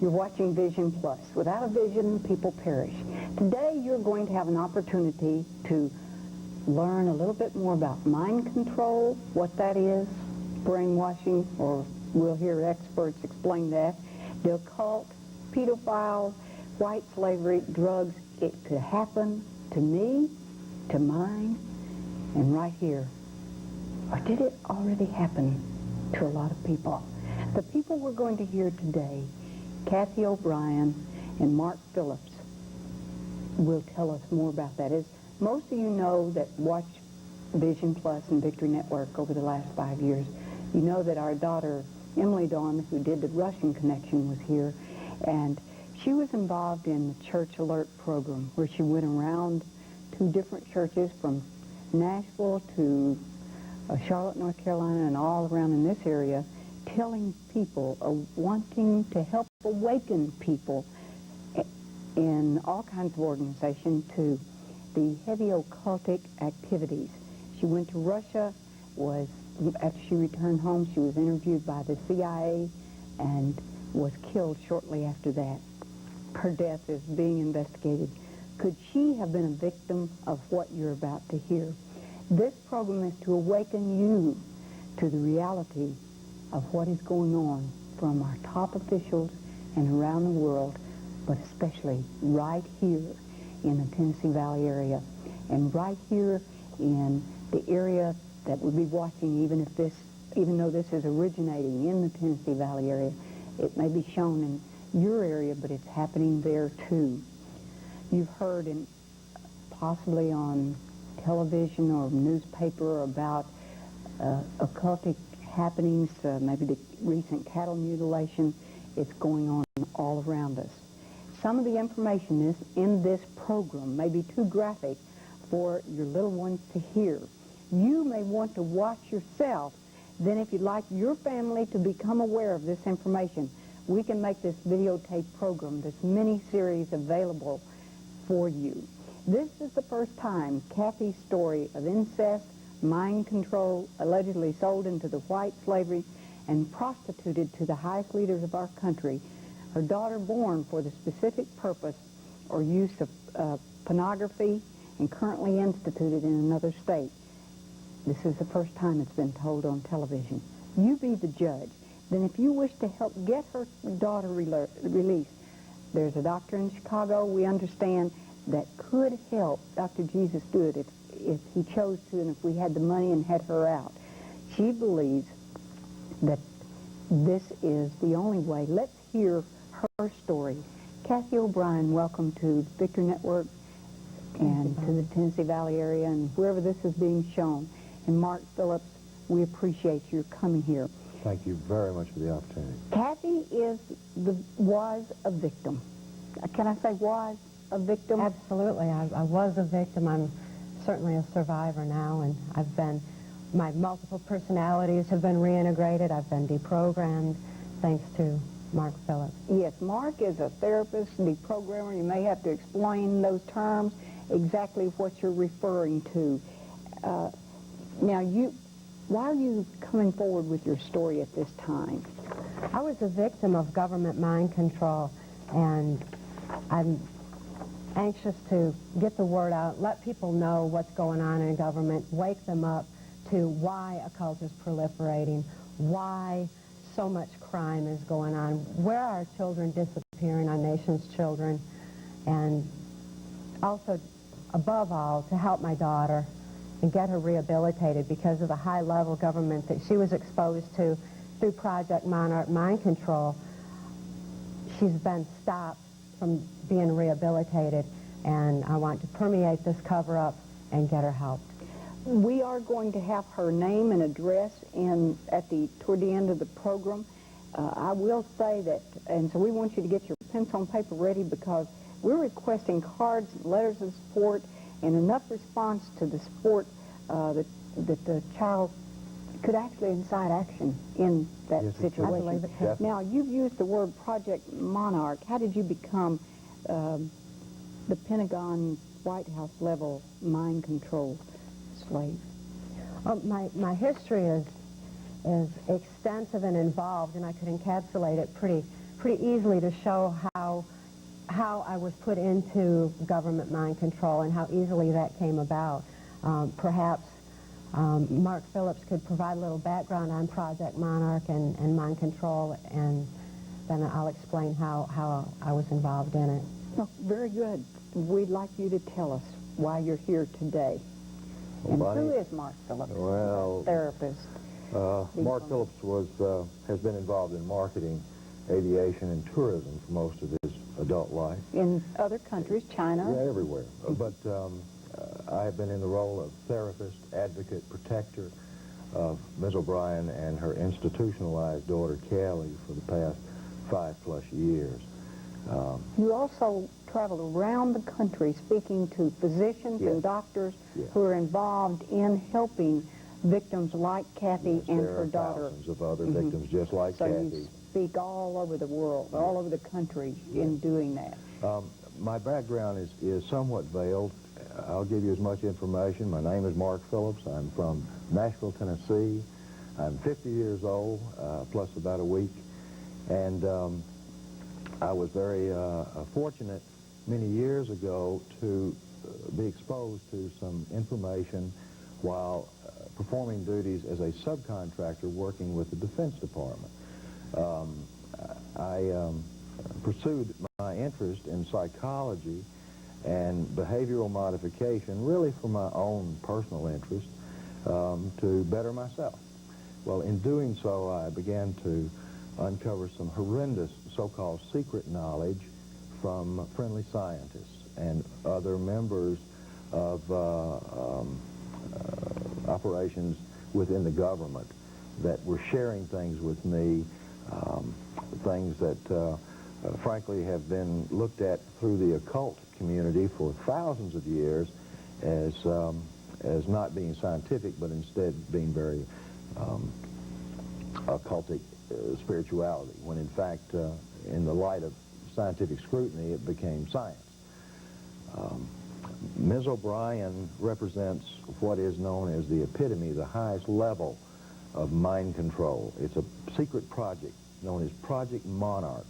You're watching Vision Plus. Without a vision, people perish. Today, you're going to have an opportunity to learn a little bit more about mind control, what that is, brainwashing, or we'll hear experts explain that, the occult, pedophiles, white slavery, drugs. It could happen to me, to mine, and right here. Or did it already happen to a lot of people? The people we're going to hear today, Kathy O'Brien and Mark Phillips, will tell us more about that. As most of you know that watch Vision Plus and Victory Network over the last 5 years, you know that our daughter, Emily Dawn, who did the Russian connection, was here, and she was involved in the Church Alert program, where she went around to different churches from Nashville to Charlotte, North Carolina, and all around in this area, telling people, wanting to help awaken people in all kinds of organizations to the heavy occultic activities. She went to Russia, after she returned home, she was interviewed by the CIA and was killed shortly after that. Her death is being investigated. Could she have been a victim of what you're about to hear? This program is to awaken you to the reality of what is going on from our top officials and around the world, but especially right here in the Tennessee Valley area, and right here in the area that we'll be watching, even though this is originating in the Tennessee Valley area. It may be shown in your area, but it's happening there too. You've heard possibly on television or newspaper about occultic happenings, maybe the recent cattle mutilation. It's going on all around us. Some of the information in this program may be too graphic for your little ones to hear. You may want to watch yourself. Then if you'd like your family to become aware of this information, we can make this videotape program, this mini-series, available for you. This is the first time Kathy's story of incest, mind control, allegedly sold into the white slavery and prostituted to the highest leaders of our country, her daughter born for the specific purpose or use of pornography and currently instituted in another state. This is the first time it's been told on television. You be the judge. Then if you wish to help get her daughter released, there's a doctor in Chicago, we understand, that could help Dr. Jesus do it if he chose to and if we had the money and had her out. She believes that this is the only way. Let's hear her story. Kathy O'Brien, welcome to Victory Network and to the Tennessee Valley area and wherever this is being shown. And Mark Phillips, we appreciate your coming here. Thank you very much for the opportunity. Kathy was a victim. Can I say was a victim? Absolutely. I was a victim. I'm certainly a survivor now, and my multiple personalities have been reintegrated. I've been deprogrammed thanks to Mark Phillips. Yes, Mark is a therapist, deprogrammer. You may have to explain those terms, exactly what you're referring to. Now, why are you coming forward with your story at this time? I was a victim of government mind control, and I'm anxious to get the word out, let people know what's going on in government, wake them up to why occult is proliferating, why so much crime is going on, where are children disappearing, our nation's children, and also, above all, to help my daughter and get her rehabilitated because of the high-level government that she was exposed to through Project Monarch Mind Control. She's been stopped from being rehabilitated, and I want to permeate this cover-up and get her helped. We are going to have her name and address toward the end of the program. I will say that, and so we want you to get your pencil and paper ready because we're requesting cards, letters of support, and enough response to the support that the child could actually incite action in that situation. Now, you've used the word Project Monarch. How did you become the Pentagon White House level mind control slave? My history is extensive and involved, and I could encapsulate it pretty pretty easily to show how I was put into government mind control and how easily that came about. Perhaps Mark Phillips could provide a little background on Project Monarch and mind control, and then I'll explain how I was involved in it. Well, very good. We'd like you to tell us why you're here today. Well, And Bonnie, who is Mark Phillips? well, Therapist. Mark Phillips has been involved in marketing, aviation, and tourism for most of his adult life. In other countries, China. Yeah, everywhere. But I have been in the role of therapist, advocate, protector of Ms. O'Brien and her institutionalized daughter, Kelly, for the past 5+ years. You also traveled around the country speaking to physicians Yes. and doctors Yes. who are involved in helping victims like Kathy Yes, and there her are daughter. thousands of other victims just like So Kathy. you speak all over the world, all over the country in doing that. My background is somewhat veiled. I'll give you as much information. My name is Mark Phillips. I'm from Nashville, Tennessee. I'm 50 years old, plus about a week. And I was very fortunate many years ago to be exposed to some information while performing duties as a subcontractor working with the Defense Department. I pursued my interest in psychology and behavioral modification really for my own personal interest to better myself. Well, in doing so, I began to uncover some horrendous so-called secret knowledge from friendly scientists and other members of operations within the government that were sharing things with me, things that frankly have been looked at through the occult community for thousands of years as not being scientific, but instead being very occultic spirituality, when in fact, in the light of scientific scrutiny, it became science. Ms. O'Brien represents what is known as the epitome, the highest level of mind control. It's a secret project known as Project Monarch,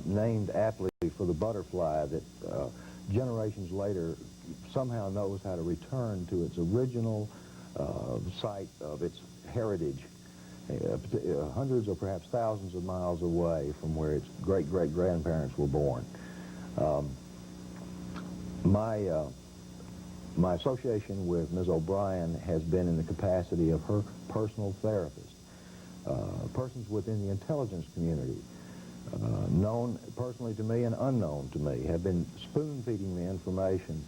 named aptly for the butterfly that generations later somehow knows how to return to its original site of its heritage, hundreds or perhaps thousands of miles away from where its great-great-grandparents were born. My association with Ms. O'Brien has been in the capacity of her personal therapist. Persons within the intelligence community, known personally to me and unknown to me, have been spoon-feeding me information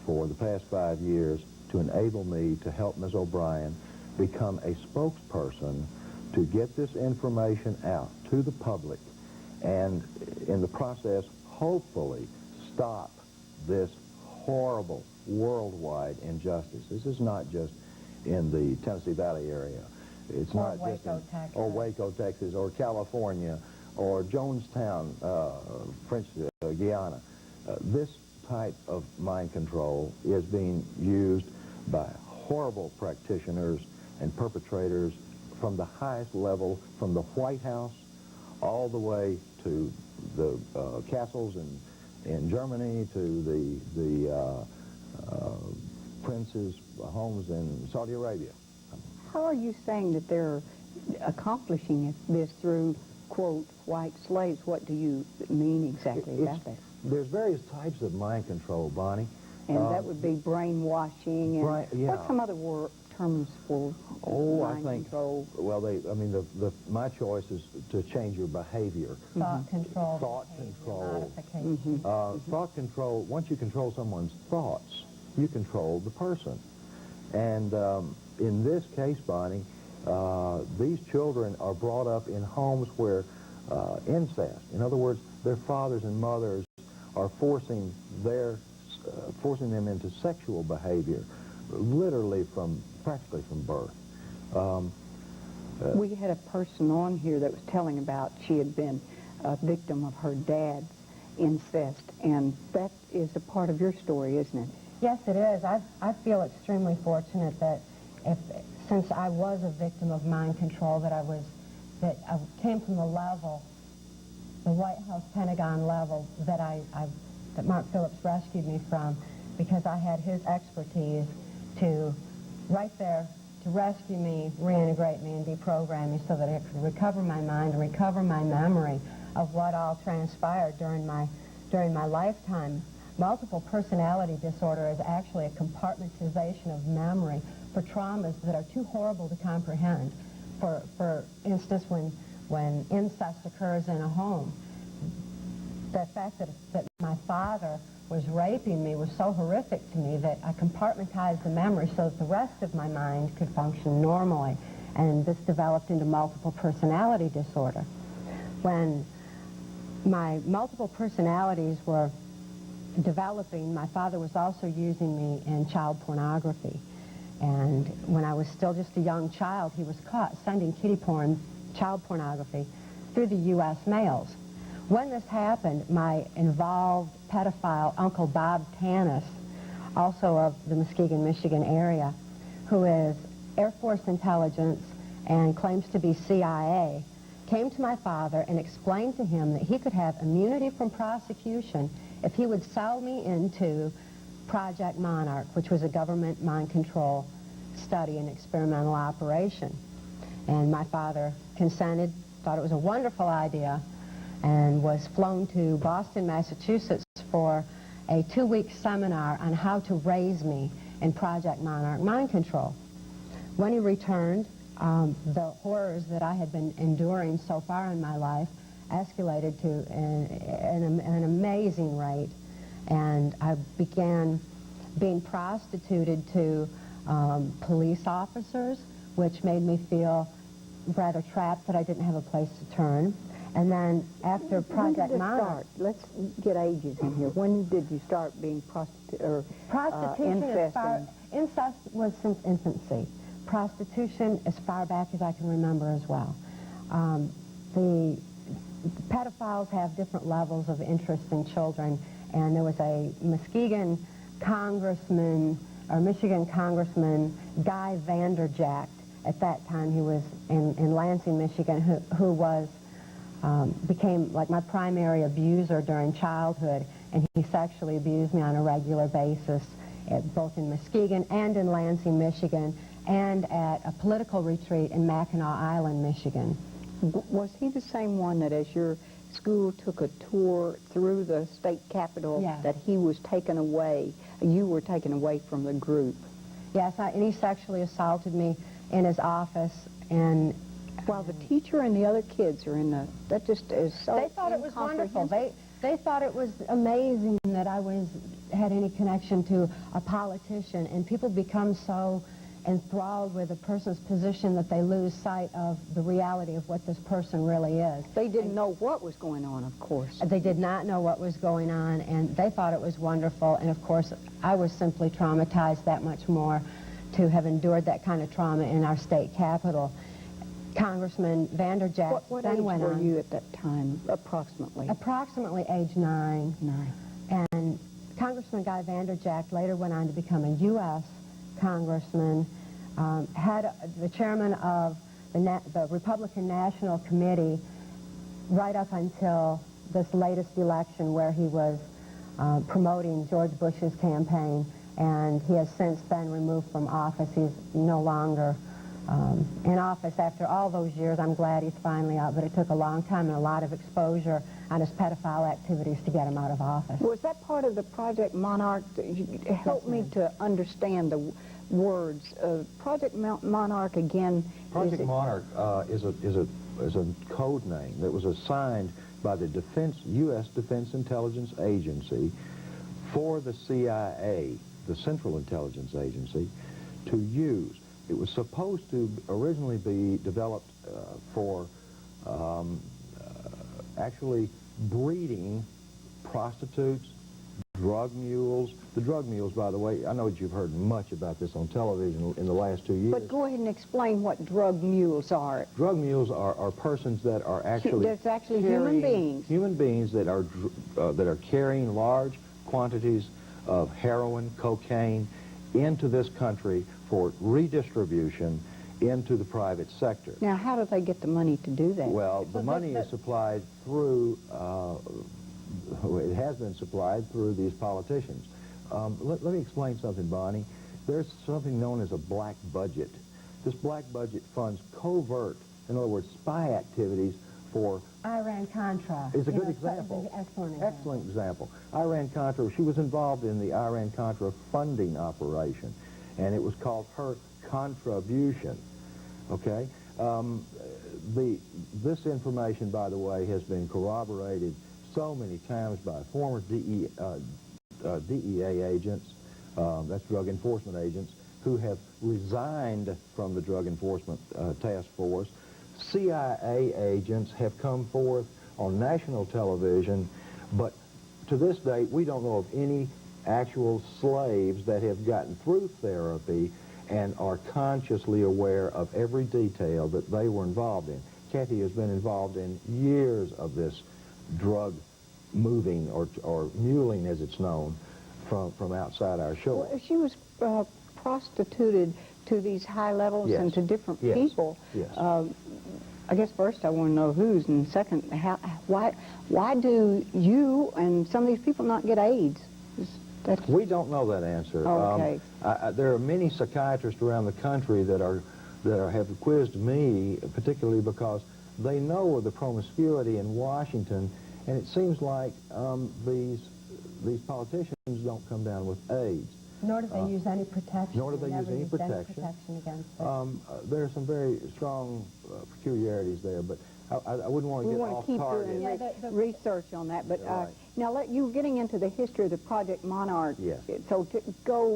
for the past 5 years to enable me to help Ms. O'Brien become a spokesperson to get this information out to the public and in the process hopefully stop this horrible worldwide injustice. This is not just in the Tennessee Valley area. It's Or not just Waco, in Texas. or Waco, Texas, or California, or Jonestown, French Guiana. This type of mind control is being used by horrible practitioners and perpetrators from the highest level, from the White House all the way to the castles in Germany, to the princes' homes in Saudi Arabia. How are you saying that they're accomplishing this through, quote, white slaves? What do you mean exactly about that? There's various types of mind control, Bonnie. And that would be brainwashing and yeah. what's some other terms for mind control? Well, my choice is to change your behavior. Thought control. Thought behavior control. Modification. Thought control, once you control someone's thoughts, you control the person. And in this case, Bonnie, these children are brought up in homes where incest, in other words, their fathers and mothers are forcing them into sexual behavior, literally practically from birth. We had a person on here that was telling about she had been a victim of her dad's incest, and that is a part of your story, isn't it? Yes, it is. I feel extremely fortunate that since I was a victim of mind control, that I came from the level the White House Pentagon level that that Mark Phillips rescued me from, because I had his expertise to right there to rescue me, reintegrate me, and deprogram me so that I could recover my mind and recover my memory of what all transpired during my lifetime. Multiple personality disorder is actually a compartmentalization of memory for traumas that are too horrible to comprehend. For instance, when incest occurs in a home, the fact that my father was raping me was so horrific to me that I compartmentized the memory so that the rest of my mind could function normally. And this developed into multiple personality disorder. When my multiple personalities were developing, my father was also using me in child pornography. And when I was still just a young child, he was caught sending kiddie porn, child pornography, through the U.S. mails. When this happened, my involved pedophile Uncle Bob Tanis, also of the Muskegon, Michigan area, who is Air Force intelligence and claims to be CIA, came to my father and explained to him that he could have immunity from prosecution if he would sell me into Project Monarch, which was a government mind control study and experimental operation. And my father consented, thought it was a wonderful idea, and was flown to Boston, Massachusetts for a 2-week seminar on how to raise me in Project Monarch mind control. When he returned, the horrors that I had been enduring so far in my life escalated to an amazing rate, and I began being prostituted to police officers, which made me feel rather trapped that I didn't have a place to turn. And then after Project Monarch... Let's get ages in here. When did you start being prostitution incest? Incest was since infancy. Prostitution as far back as I can remember as well. The pedophiles have different levels of interest in children, and there was a Muskegon congressman, or Michigan Congressman, Guy Vanderjagt, at that time he was in Lansing, Michigan, who was became like my primary abuser during childhood, and he sexually abused me on a regular basis, both in Muskegon and in Lansing, Michigan, and at a political retreat in Mackinac Island, Michigan. Was he the same one that as your school took a tour through the state capitol, yes, that he was taken away, you were taken away from the group? Yes, and he sexually assaulted me in his office, and while the teacher and the other kids are in the, that just is so they thought it was wonderful. They thought it was amazing that I had any connection to a politician, and people become so enthralled with a person's position that they lose sight of the reality of what this person really is. They didn't know what was going on, of course. They did not know what was going on, and they thought it was wonderful, and of course I was simply traumatized that much more to have endured that kind of trauma in our state capitol. Congressman Vanderjagt what then age went were on. You at that time, approximately? Approximately age 9. 9. And Congressman Guy Vanderjagt later went on to become a U.S. congressman, had the chairman of the Republican National Committee right up until this latest election, where he was promoting George Bush's campaign, and he has since been removed from office. He's no longer in office after all those years. I'm glad he's finally out, but it took a long time and a lot of exposure on his pedophile activities to get him out of office. Was that part of the Project Monarch? Help me to understand the words. Project Monarch, again... Project Monarch is a code name that was assigned by the U.S. Defense Intelligence Agency for the CIA, the Central Intelligence Agency, to use. It was supposed to originally be developed for actually breeding prostitutes, drug mules. The drug mules, by the way, I know that you've heard much about this on television in the last 2 years. But go ahead and explain what drug mules are. Drug mules are persons that are actually... That's actually human beings. Human beings that are carrying large quantities of heroin, cocaine into this country for redistribution into the private sector. Now, how do they get the money to do that? Well, the money is supplied through, it has been supplied through these politicians. Let me explain something, Bonnie. There's something known as a black budget. This black budget funds covert, in other words, spy activities for... Iran-Contra. It's a good example. Excellent example. Iran-Contra, she was involved in the Iran-Contra funding operation, and it was called her contribution, okay? This information, by the way, has been corroborated so many times by former DEA agents, that's drug enforcement agents, who have resigned from the Drug Enforcement Task Force. CIA agents have come forth on national television, but to this date, we don't know of any actual slaves that have gotten through therapy and are consciously aware of every detail that they were involved in. Kathy has been involved in years of this drug moving, or muling as it's known, from outside our shore. Well, she was prostituted to these high levels and to different people. Yes. I guess first I want to know whose, and second, why do you and some of these people not get AIDS? We don't know that answer. Okay. There are many psychiatrists around the country that have quizzed me, particularly because they know of the promiscuity in Washington, and it seems like these politicians don't come down with AIDS. Nor do they use any protection. Nor do they use any protection. Against it. There are some very strong peculiarities there, but I wouldn't want to get off target. We want to keep doing research on that. But right. now, you getting into the history of the Project Monarch. Yes. So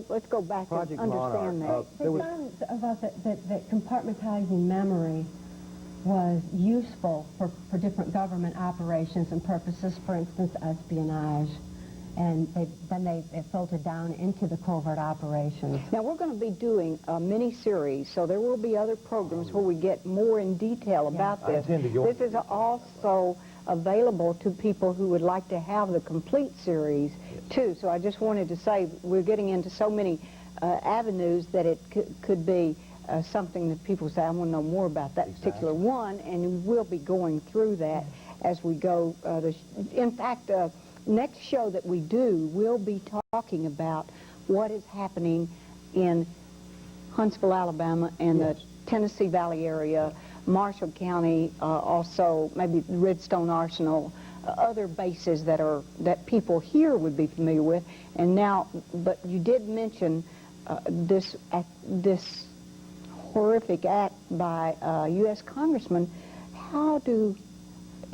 let's go back Project and understand Monarch, that. They found of us that compartmentalizing memory was useful for different government operations and purposes, for instance, espionage. And then they filtered down into the covert operations. Now, we're going to be doing a mini-series, so there will be other programs where we get more in detail about this. This is also available to people who would like to have the complete series, too. So I just wanted to say we're getting into so many avenues that it could be something that people say, I want to know more about that particular one, and we'll be going through that as we go. In fact, next show that we do, we'll be talking about what is happening in Huntsville, Alabama, and the Tennessee Valley area, Marshall County, also maybe Redstone Arsenal, other bases that people here would be familiar with. And now, but you did mention this horrific act by a U.S. Congressman.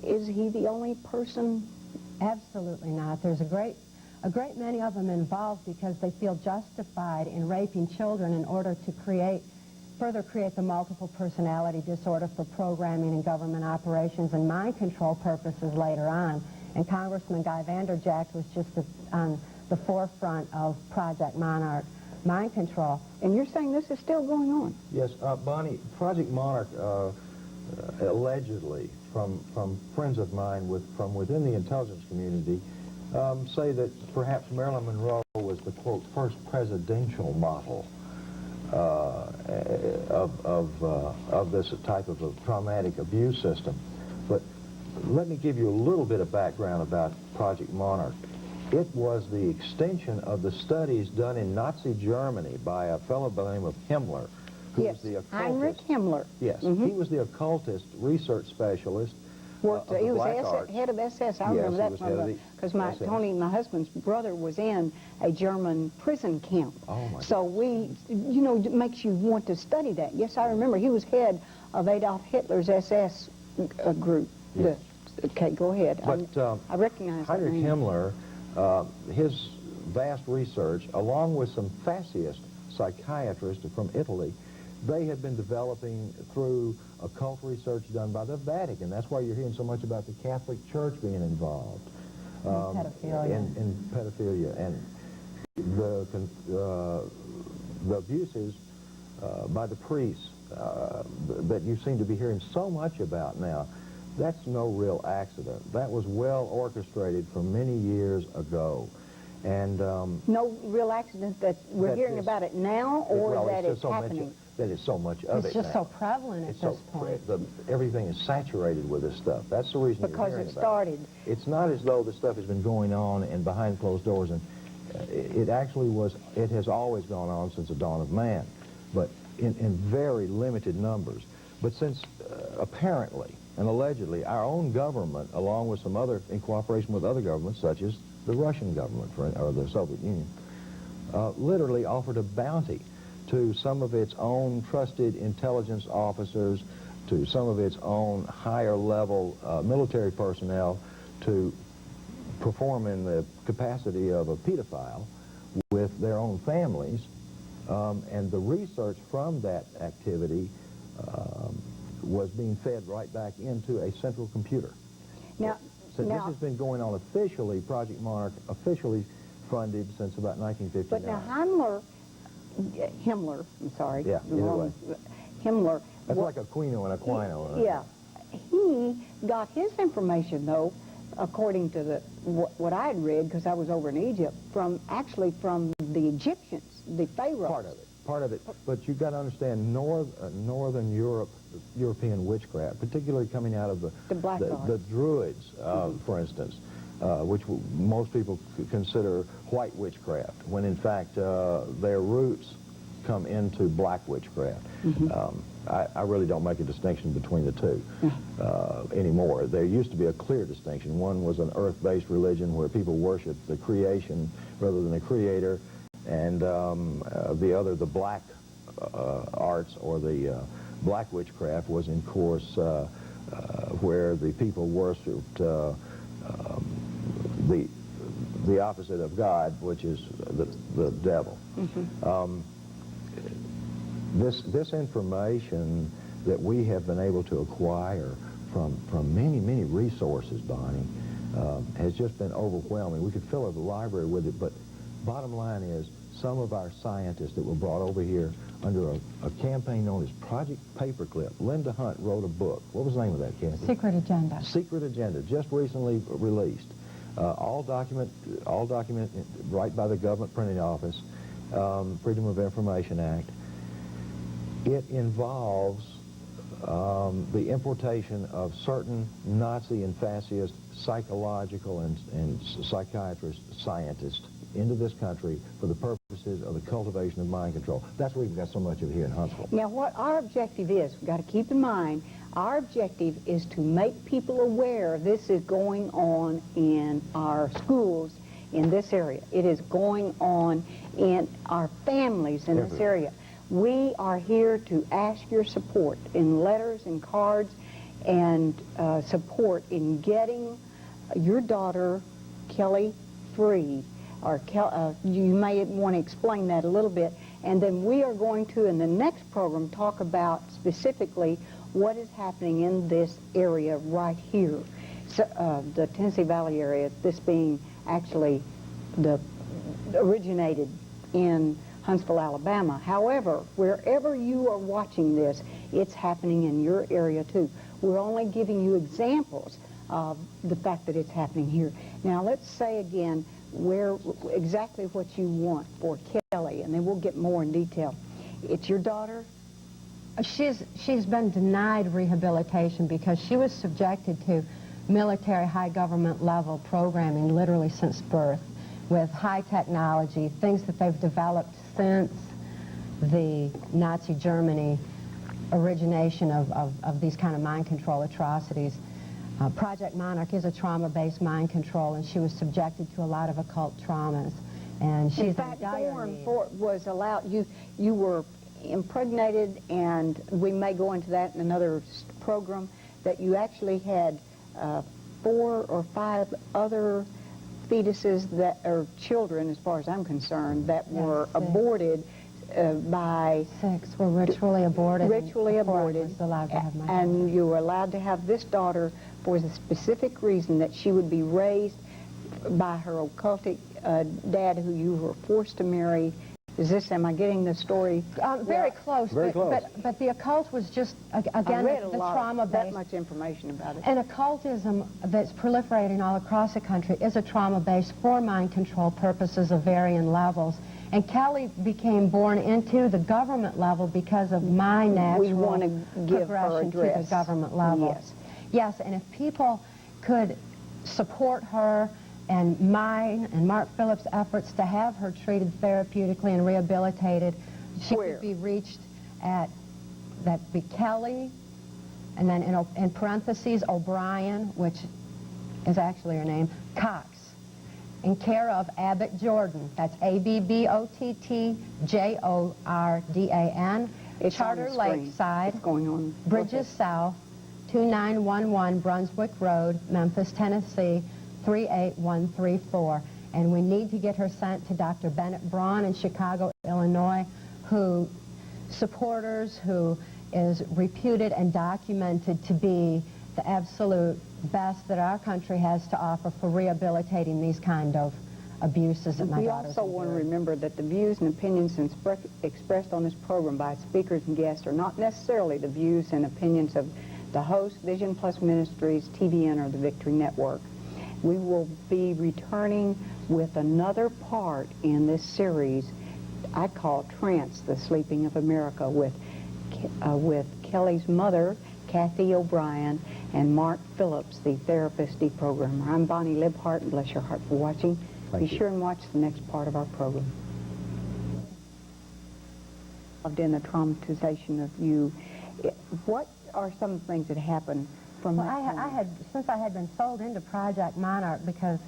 Is he the only person? Absolutely not. There's a great many of them involved because they feel justified in raping children in order to further create the multiple personality disorder for programming and government operations and mind control purposes later on. And Congressman Guy Vanderjagt was just on the forefront of Project Monarch mind control. And you're saying this is still going on? Yes, Bonnie, Project Monarch allegedly from friends of mine from within the intelligence community say that perhaps Marilyn Monroe was the, quote, first presidential model of this type of a traumatic abuse system. But let me give you a little bit of background about Project Monarch. It was the extension of the studies done in Nazi Germany by a fellow by the name of Himmler, who was the occultist. Heinrich Himmler. Yes, he was the occultist research specialist. He was head of SS. I remember that because my husband's brother was in a German prison camp. Oh my! So it makes you want to study that. Yes, I remember he was head of Adolf Hitler's SS group. Yes. Okay, go ahead. But I recognize Heinrich that name. Himmler, his vast research, along with some fascist psychiatrists from Italy, they had been developing through occult research done by the Vatican. That's why you're hearing so much about the Catholic Church being involved. In pedophilia. And the abuses by the priests that you seem to be hearing so much about now, that's no real accident. That was well orchestrated from many years ago. And no real accident that we're hearing about it now, or that it's happening? that it's so much of It's it just now. so prevalent at this point. Everything is saturated with this stuff. That's the reason Because you're hearing it about started. It's not as though this stuff has been going on and behind closed doors, and it actually it has always gone on since the dawn of man, but in very limited numbers. But since apparently and allegedly our own government, along with some other, in cooperation with other governments, such as the Russian government or the Soviet Union, literally offered a bounty to some of its own trusted intelligence officers, to some of its own higher level military personnel to perform in the capacity of a pedophile with their own families, and the research from that activity was being fed right back into a central computer. Now, So this has been going on officially, Project Monarch, officially funded since about 1959. but now Himmler, I'm sorry. Yeah, either way. Himmler. That's like Aquino and Aquino. Yeah. He got his information, though, according to what I had read, because I was over in Egypt, actually from the Egyptians, the pharaohs. Part of it. But you've got to understand, Northern European witchcraft, particularly coming out of The Black Arts. the Druids, for instance, which most people consider white witchcraft, when in fact their roots come into black witchcraft. I really don't make a distinction between the two anymore. There used to be a clear distinction. One was an earth-based religion where people worshiped the creation rather than the creator, and the other, the black arts or the black witchcraft, was in course where the people worshipped the opposite of God, which is the devil. This information that we have been able to acquire from many resources, Bonnie, has just been overwhelming. We could fill the library with it, but bottom line is, some of our scientists that were brought over here under a campaign known as Project Paperclip. Linda Hunt wrote a book. What was the name of that, Kathy? Secret Agenda. Secret Agenda, just recently released. All document right by the government printing office, Freedom of Information Act. It involves the importation of certain Nazi and fascist psychological and psychiatrist scientists into this country for the purposes of the cultivation of mind control. That's why we've got so much of it here in Huntsville. Now, what our objective is, we've got to keep in mind, our objective is to make people aware this is going on in our schools in this area. It is going on in our families in this area. We are here to ask your support in letters and cards and support in getting your daughter, Kelly, free. Or you may want to explain that a little bit. And then we are going to, in the next program, talk about specifically what is happening in this area right here. So, the Tennessee Valley area, this being actually originated in Huntsville, Alabama. However, wherever you are watching this, it's happening in your area too. We're only giving you examples of the fact that it's happening here. Now, let's say again exactly what you want for Kelly, and then we'll get more in detail. It's your daughter? She's been denied rehabilitation because she was subjected to military high government level programming literally since birth, with high technology, things that they've developed since the Nazi Germany origination of these kind of mind control atrocities. Project Monarch is a trauma-based mind control, and she was subjected to a lot of occult traumas. And she's in fact, was allowed. You were impregnated, and we may go into that in another program, that you actually had 4 or 5 other fetuses that are children, as far as I'm concerned, that were aborted by 6 were ritually aborted. Ritually aborted. Was allowed to have my and you were allowed to have this daughter for the specific reason that she would be raised by her occultic dad, who you were forced to marry. Am I getting the story? Very close. Very close. But the occult was just, again, the trauma-based. That much information about it. And occultism that's proliferating all across the country is a trauma-based for mind control purposes of varying levels. And Kelly became born into the government level because of my natural We want to give her progression to address. the government level. Yes. Yes, and if people could support her and mine and Mark Phillips' efforts to have her treated therapeutically and rehabilitated, she Where? could be reached at, that'd be Kelly, and then in parentheses, O'Brien, which is actually her name, Cox, in care of Abbott Jordan. That's ABBOTTJORDAN, It's on Charter the screen. Lakeside, It's going on. Bridges South, 2911 Brunswick Road, Memphis, Tennessee, 38134. And we need to get her sent to Dr. Bennett Braun in Chicago, Illinois, who supporters, who is reputed and documented to be the absolute best that our country has to offer for rehabilitating these kind of abuses that my We daughters also want to endured. remember that the views and opinions expressed on this program by speakers and guests are not necessarily the views and opinions of the host, Vision Plus Ministries, TVN, or the Victory Network. We will be returning with another part in this series I call Trance, the Sleeping of America, with Kelly's mother, Kathy O'Brien, and Mark Phillips, the therapist deprogrammer. I'm Bonnie Libhart, and bless your heart for watching. Thank Be you. sure and watch the next part of our program. In the traumatization of you, what are some things that happened from Well, that since I had been sold into Project Monarch because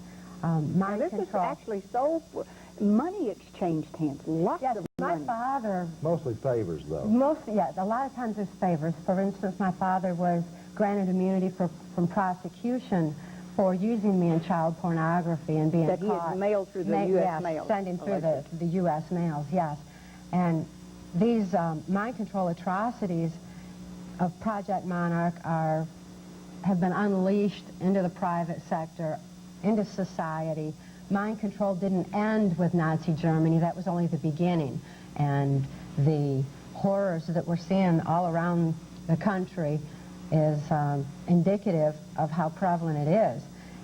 Now, mind this is control. actually sold for money exchanged hands, lots Yes, of my money. father, Mostly favors, though. a lot of times there's favors. For instance, my father was granted immunity from prosecution for using me in child pornography and being That he caught. has mailed through the U.S. Yes, mail. sending through the U.S. mails, yes. And these mind control atrocities of Project Monarch have been unleashed into the private sector, into society. Mind control didn't end with Nazi Germany. That was only the beginning. And the horrors that we're seeing all around the country is indicative of how prevalent it is.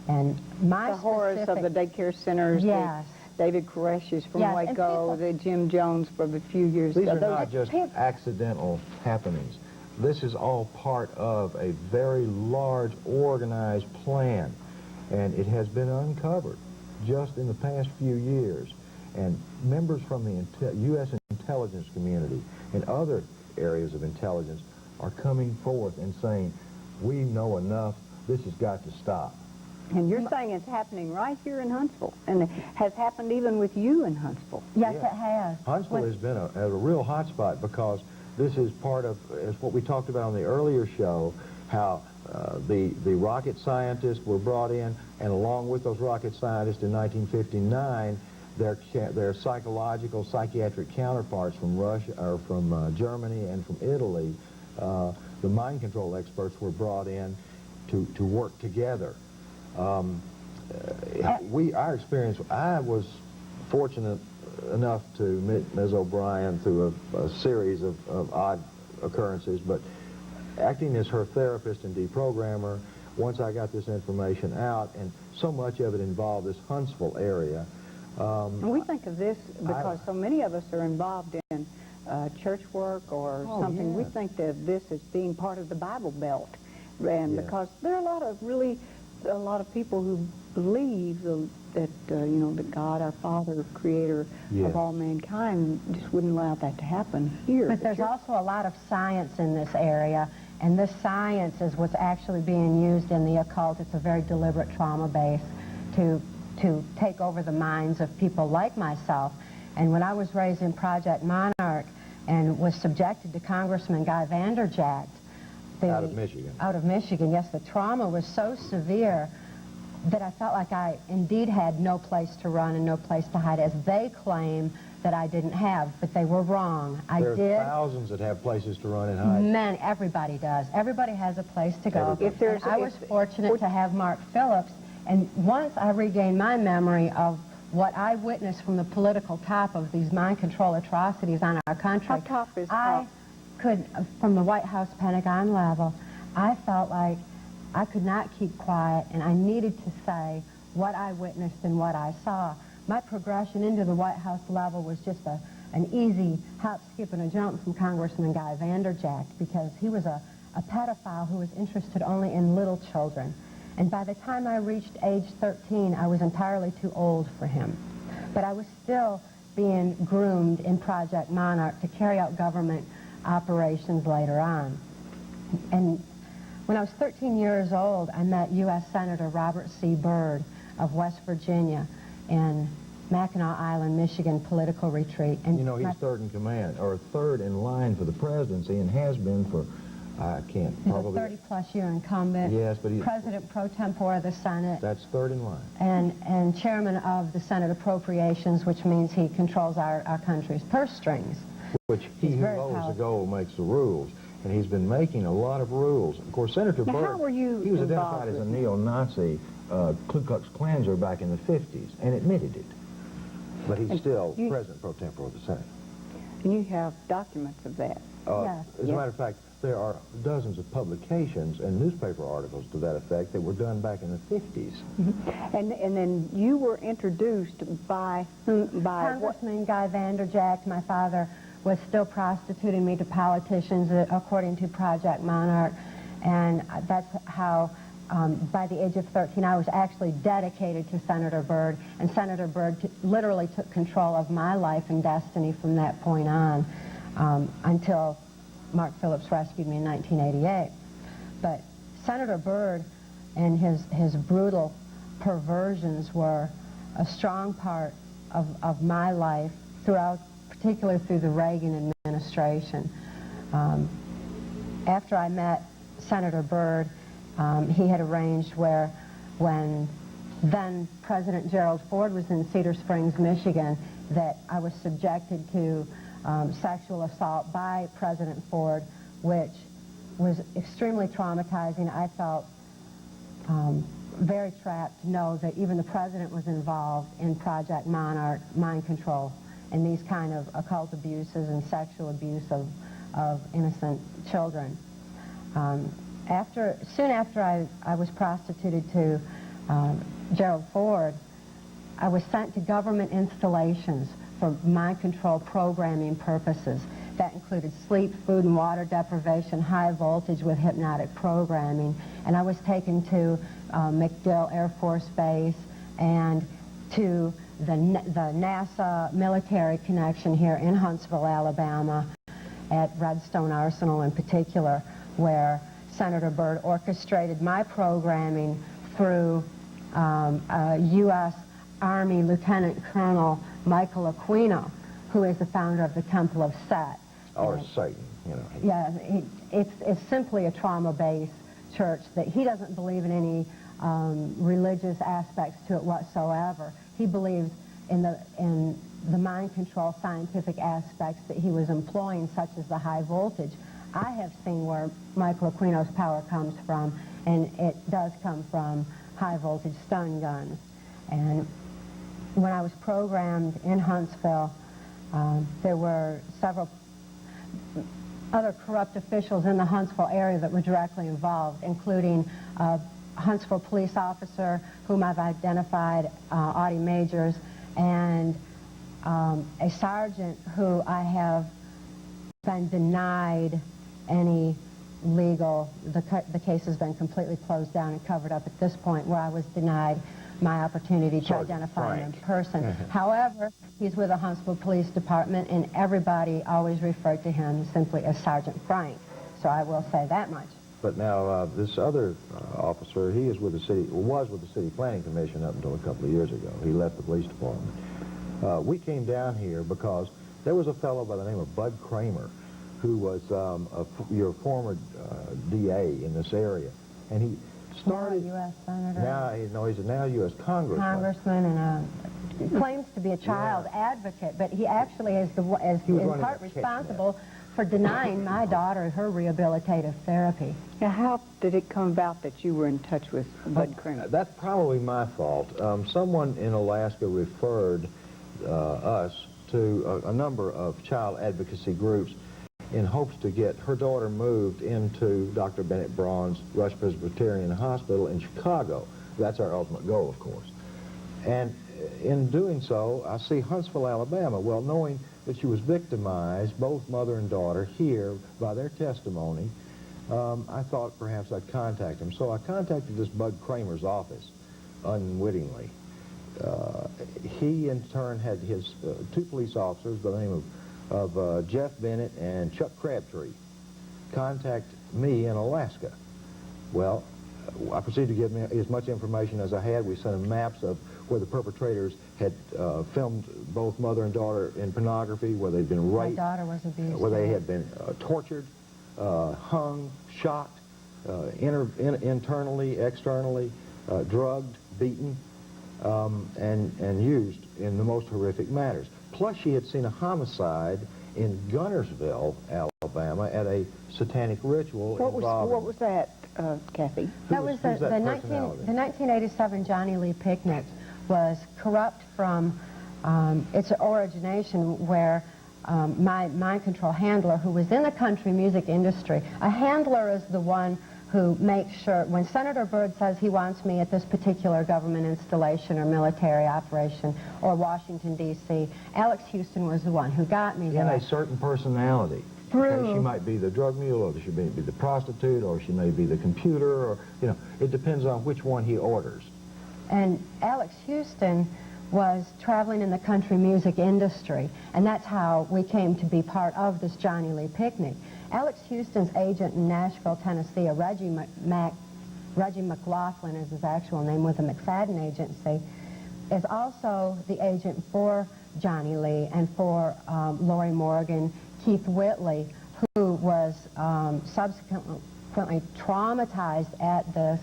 And my The horrors of the daycare centers, Yes. the David Koresh's from Yes, and Waco, people- the Jim Jones from a few years These ago. are not just accidental happenings. This is all part of a very large, organized plan, and it has been uncovered just in the past few years. And members from the U.S. intelligence community and other areas of intelligence are coming forth and saying, we know enough, this has got to stop. And you're saying it's happening right here in Huntsville, and it has happened even with you in Huntsville. Yes, Yeah. it has. Huntsville has been a real hot spot because this is part of, as what we talked about on the earlier show, how the rocket scientists were brought in, and along with those rocket scientists in 1959, their psychological, psychiatric counterparts from Russia, or from Germany and from Italy, the mind control experts were brought in to work together. Our experience, I was fortunate enough to meet Ms. O'Brien through a series of odd occurrences, but acting as her therapist and deprogrammer, once I got this information out, and so much of it involved this Huntsville area. And we think of this because so many of us are involved in church work or something. Yeah. We think of this as being part of the Bible Belt. And Yeah. because there are a lot of people who believe that that God, our Father, Creator Yes. of all mankind, just wouldn't allow that to happen here. But there's also a lot of science in this area, and this science is what's actually being used in the occult. It's a very deliberate trauma base to take over the minds of people like myself. And when I was raised in Project Monarch and was subjected to Congressman Guy Vanderjagt, Out of Michigan. Out of Michigan, yes, the trauma was so severe that I felt like I indeed had no place to run and no place to hide, as they claim that I didn't have, but they were wrong. I There are did. thousands that have places to run and hide. Everybody does. Everybody has a place to go. Everybody. And I was fortunate to have Mark Phillips, and once I regained my memory of what I witnessed from the political top of these mind control atrocities on our country, How top is I top? could, from the White House Pentagon level, I felt like I could not keep quiet, and I needed to say what I witnessed and what I saw. my progression into the White House level was just an easy hop, skip, and a jump from Congressman Guy Vanderjagt, because he was a pedophile who was interested only in little children. And by the time I reached age 13, I was entirely too old for him. But I was still being groomed in Project Monarch to carry out government operations later on. And when I was 13 years old, I met U.S. Senator Robert C. Byrd of West Virginia in Mackinac Island, Michigan political retreat. And you know, he's third in command, or third in line for the presidency, and has been for, I can't, probably... He's a 30-plus year incumbent. Yes, but he's... President pro tempore of the Senate. That's third in line. And chairman of the Senate Appropriations, which means he controls our country's purse strings. Which he who lowers the goal makes the rules. And he's been making a lot of rules. Of course, Senator Byrd, he was identified as a neo-Nazi Ku Klux Klanzer back in the 50s, and admitted it. But he's still president pro tempore of the Senate. And you have documents of that. Yes. As a matter of fact, there are dozens of publications and newspaper articles to that effect that were done back in the 50s. Mm-hmm. And then you were introduced by Congressman Guy Vanderjagt. My father was still prostituting me to politicians according to Project Monarch, and that's how by the age of 13 I was actually dedicated to Senator Byrd, and Senator Byrd literally took control of my life and destiny from that point on until Mark Phillips rescued me in 1988. But Senator Byrd and his brutal perversions were a strong part of my life throughout, particularly through the Reagan administration. After I met Senator Byrd, he had arranged where, when then President Gerald Ford was in Cedar Springs, Michigan, that I was subjected to sexual assault by President Ford, which was extremely traumatizing. I felt very trapped to know that even the president was involved in Project Monarch, mind control, and these kind of occult abuses and sexual abuse of innocent children. Soon after I was prostituted to Gerald Ford, I was sent to government installations for mind control programming purposes. That included sleep, food, and water deprivation, high voltage with hypnotic programming. And I was taken to MacDill Air Force Base and to the NASA military connection here in Huntsville, Alabama, at Redstone Arsenal in particular, where Senator Byrd orchestrated my programming through U.S. Army Lieutenant Colonel Michael Aquino, who is the founder of the Temple of Set. Or Satan, you know. Yeah, it's simply a trauma-based church that he doesn't believe in any religious aspects to it whatsoever. He believes in the mind control scientific aspects that he was employing, such as the high voltage. I have seen where Michael Aquino's power comes from, and it does come from high voltage stun guns. And when I was programmed in Huntsville, there were several other corrupt officials in the Huntsville area that were directly involved, including a Huntsville police officer whom I've identified, Audie Majors, and a sergeant who I have been denied any legal, the case has been completely closed down and covered up at this point, where I was denied my opportunity to identify him in person. However, he's with the Huntsville Police Department, and everybody always referred to him simply as Sergeant Frank. So I will say that much. But now this other officer, he is with the city, was with the City Planning Commission up until a couple of years ago. He left the police department. We came down here because there was a fellow by the name of Bud Kramer, who was your former DA in this area, and he started. Now a U.S. Senator. Now he's now U.S. Congressman. Congressman, and claims to be a child advocate, but he actually is in part responsible for denying my daughter her rehabilitative therapy. Now, how did it come about that you were in touch with Bud Kramer? That's probably my fault. Someone in Alaska referred us to a number of child advocacy groups in hopes to get her daughter moved into Dr. Bennett Braun's Rush Presbyterian Hospital in Chicago. That's our ultimate goal, of course. And in doing so, I see Huntsville, Alabama. Well, knowing that she was victimized, both mother and daughter, here by their testimony, I thought perhaps I'd contact them. So I contacted this Bud Kramer's office unwittingly. He, in turn, had his two police officers by the name of Jeff Bennett and Chuck Crabtree contact me in Alaska. Well, I proceeded to give me as much information as I had. We sent him maps of where the perpetrators had filmed both mother and daughter in pornography, where they'd been raped, My daughter was abused. where they had been tortured, hung, shot, internally, externally, drugged, beaten, and used in the most horrific manners. Plus, she had seen a homicide in Gunnersville, Alabama, at a satanic ritual involving... What was that, Kathy? That was the 1987 Johnny Lee picnic was corrupt from its origination, where my mind control handler, who was in the country music industry, a handler is the one who makes sure, when Senator Byrd says he wants me at this particular government installation or military operation or Washington, D.C., Alex Houston was the one who got me there. In a certain personality. Okay, she might be the drug mule, or she may be the prostitute, or she may be the computer, or, you know, it depends on which one he orders. And Alex Houston was traveling in the country music industry, and that's how we came to be part of this Johnny Lee picnic. Alex Houston's agent in Nashville, Tennessee, Reggie McLaughlin is his actual name, with the McFadden Agency, is also the agent for Johnny Lee and for Lori Morgan, Keith Whitley, who was subsequently traumatized at this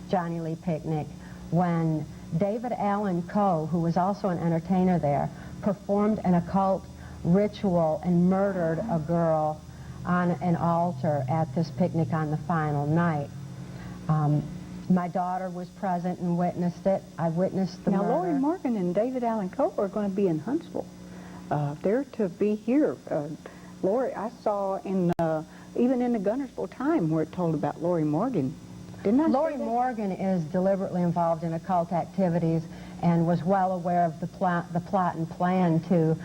Johnny Lee picnic when David Allen Coe, who was also an entertainer there, performed an occult ritual and murdered a girl on an altar at this picnic on the final night. My daughter was present and witnessed it. I witnessed the murder. Now, Lori Morgan and David Allen Coe are going to be in Huntsville. They're to be here. Lori, I saw in even in the Gunnersville Time where it told about Lori Morgan. Didn't I say Lori that? Morgan is deliberately involved in occult activities and was well aware of the plot and plan to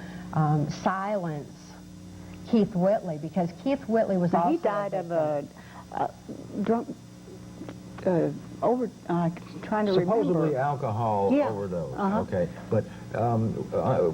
silence Keith Whitley, because Keith Whitley was also He died of a drunk, trying to Supposedly remember. alcohol overdose. Okay, but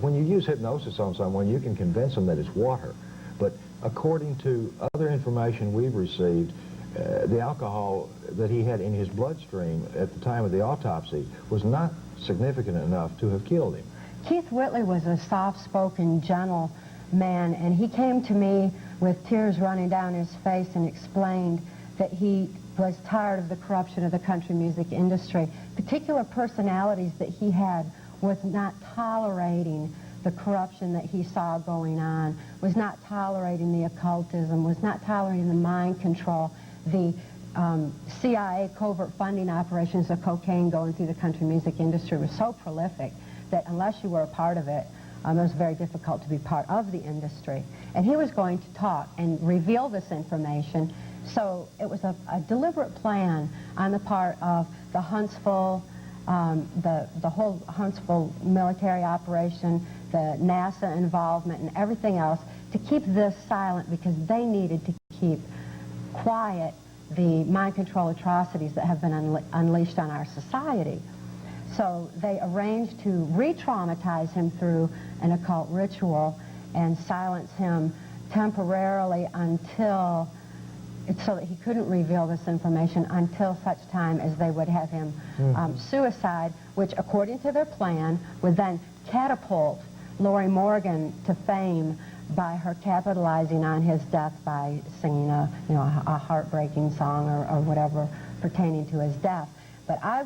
when you use hypnosis on someone, you can convince them that it's water. But according to other information we've received, the alcohol that he had in his bloodstream at the time of the autopsy was not significant enough to have killed him. Keith Whitley was a soft-spoken, gentle man, and he came to me with tears running down his face and explained that he was tired of the corruption of the country music industry. Particular personalities that he had was not tolerating the corruption that he saw going on, was not tolerating the occultism, was not tolerating the mind control, the CIA covert funding operations of cocaine going through the country music industry was so prolific that unless you were a part of it, it was very difficult to be part of the industry. And he was going to talk and reveal this information. So it was a deliberate plan on the part of the Huntsville, the whole Huntsville military operation, the NASA involvement and everything else to keep this silent, because they needed to keep quiet the mind control atrocities that have been unleashed on our society. So they arranged to re-traumatize him through an occult ritual and silence him temporarily until, so that he couldn't reveal this information until such time as they would have him suicide, which according to their plan would then catapult Lori Morgan to fame by her capitalizing on his death by singing a heartbreaking song or whatever pertaining to his death. But I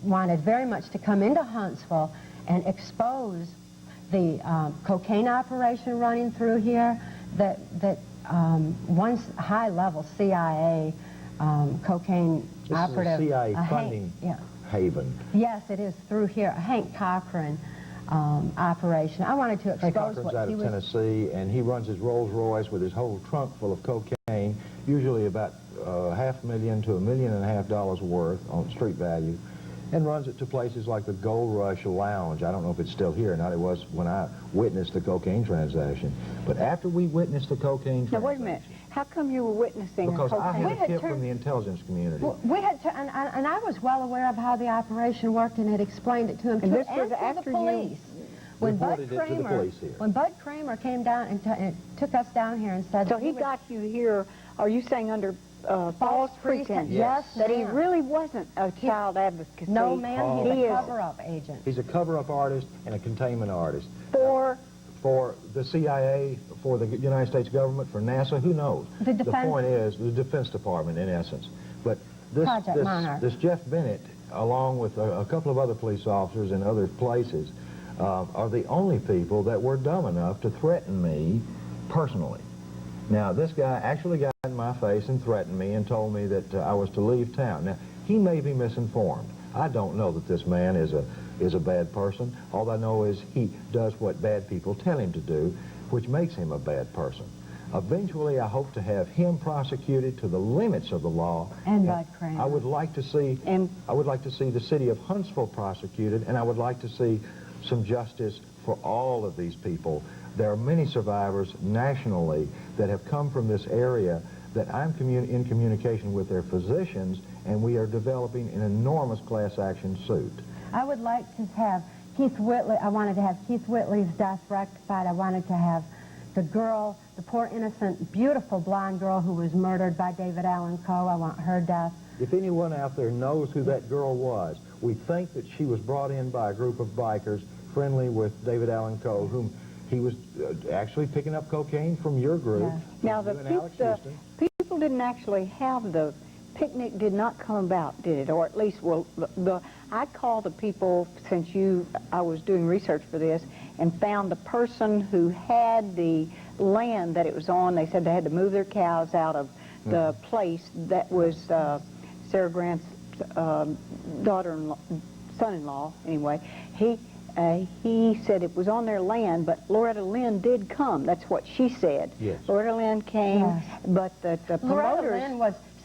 wanted very much to come into Huntsville and expose the cocaine operation running through here, that one high-level CIA cocaine this operative. Is a CIA funding haven. Yes, it is through here. A Hank Cochran operation. I wanted to expose Cochran's what out he of was... Tennessee, and he runs his Rolls Royce with his whole trunk full of cocaine, usually about $500,000 to $1.5 million worth on street value. and runs it to places like the Gold Rush Lounge. I don't know if it's still here or not. It was when I witnessed the cocaine transaction. But after we witnessed the cocaine transaction... Now, wait a minute. How come you were witnessing Because I cocaine? had a tip from the intelligence community. Well, we had to, and I was well aware of how the operation worked and had explained it to him, And too, this was and to after the you police. When Bud reported it to the Kramer, police here. when Bud Kramer came down and took us down here and said... So he got you here, are you saying under false pretense? Yes, That he ma'am. really wasn't a child advocacy. No, ma'am, he's He a is cover-up agent. He's a cover-up artist and a containment artist. for the CIA, for the United States government, for NASA, who knows? The defense- point is, the Defense Department, in essence. But Project Monarch. this Jeff Bennett, along with a couple of other police officers in other places, are the only people that were dumb enough to threaten me personally. Now, this guy actually got in my face and threatened me and told me that I was to leave town. Now, he may be misinformed. I don't know that this man is a bad person. All I know is he does what bad people tell him to do, which makes him a bad person. Eventually, I hope to have him prosecuted to the limits of the law. And Bud Kramer. I would like to see the city of Huntsville prosecuted, and I would like to see some justice for all of these people. There are many survivors nationally that have come from this area that I'm in communication with their physicians, and we are developing an enormous class action suit. I would like to have Keith Whitley, I wanted to have Keith Whitley's death rectified. I wanted to have the girl, the poor innocent, beautiful blonde girl who was murdered by David Allen Coe. I want her death. If anyone out there knows who that girl was, we think that she was brought in by a group of bikers friendly with David Allen Coe, whom he was actually picking up cocaine from your group. Yes. now you and Alex Houston. people didn't actually have the picnic did not come about, did it? Or at least, well, I called the people, since I was doing research for this, and found the person who had the land that it was on. They said they had to move their cows out of the place that was Sarah Grant's daughter-in-law, son-in-law, anyway. He said it was on their land, but Loretta Lynn did come. That's what she said. Yes. Loretta Lynn came, Yes. but the promoters...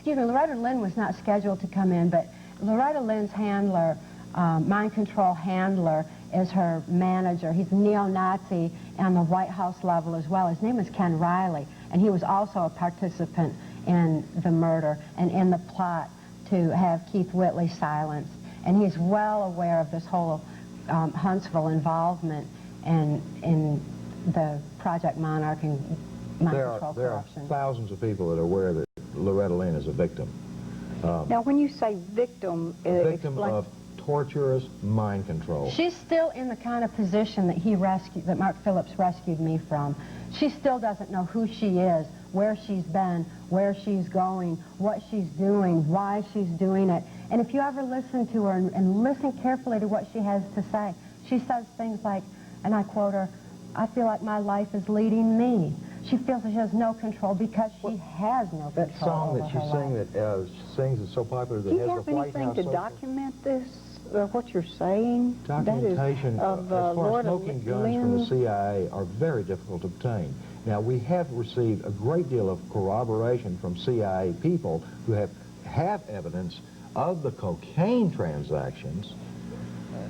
Loretta Lynn was not scheduled to come in, but Loretta Lynn's handler, mind control handler, is her manager. He's a neo-Nazi on the White House level as well. His name is Ken Riley, and he was also a participant in the murder and in the plot to have Keith Whitley silenced. And he's well aware of this whole Huntsville involvement in the Project Monarch and mind control There are corruption. thousands of people that are aware that Loretta Lynn is a victim. Now, when you say victim, A victim explain... of torturous mind control. She's still in the kind of position that Mark Phillips rescued me from. She still doesn't know who she is, where she's been, where she's going, what she's doing, why she's doing it. And if you ever listen to her and listen carefully to what she has to say, she says things like, and I quote her, "I feel like my life is leading me." She feels that she has no control because she has no control That song that over she her life. sings is so popular that Do you has have the White anything House to social- document this, what you're saying? Documentation that is, as far as Loretta smoking guns from the Lynn. CIA are very difficult to obtain. Now, we have received a great deal of corroboration from CIA people who have evidence of the cocaine transactions,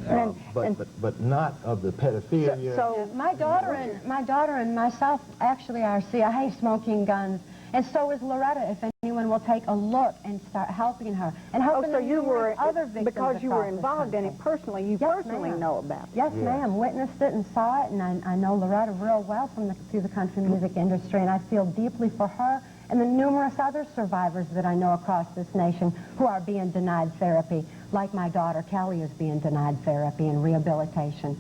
but not of the pedophilia. So My daughter and myself actually are CIA smoking guns, and so is Loretta. If anyone will take a look and start helping her and helping so the you were, numerous other victims because you were across this involved in country. it personally, you Yes, personally ma'am. know about it. Yes, Yes. ma'am. Witnessed it and saw it, and I know Loretta real well through the country music industry, and I feel deeply for her and the numerous other survivors that I know across this nation who are being denied therapy, like my daughter Kelly is being denied therapy and rehabilitation.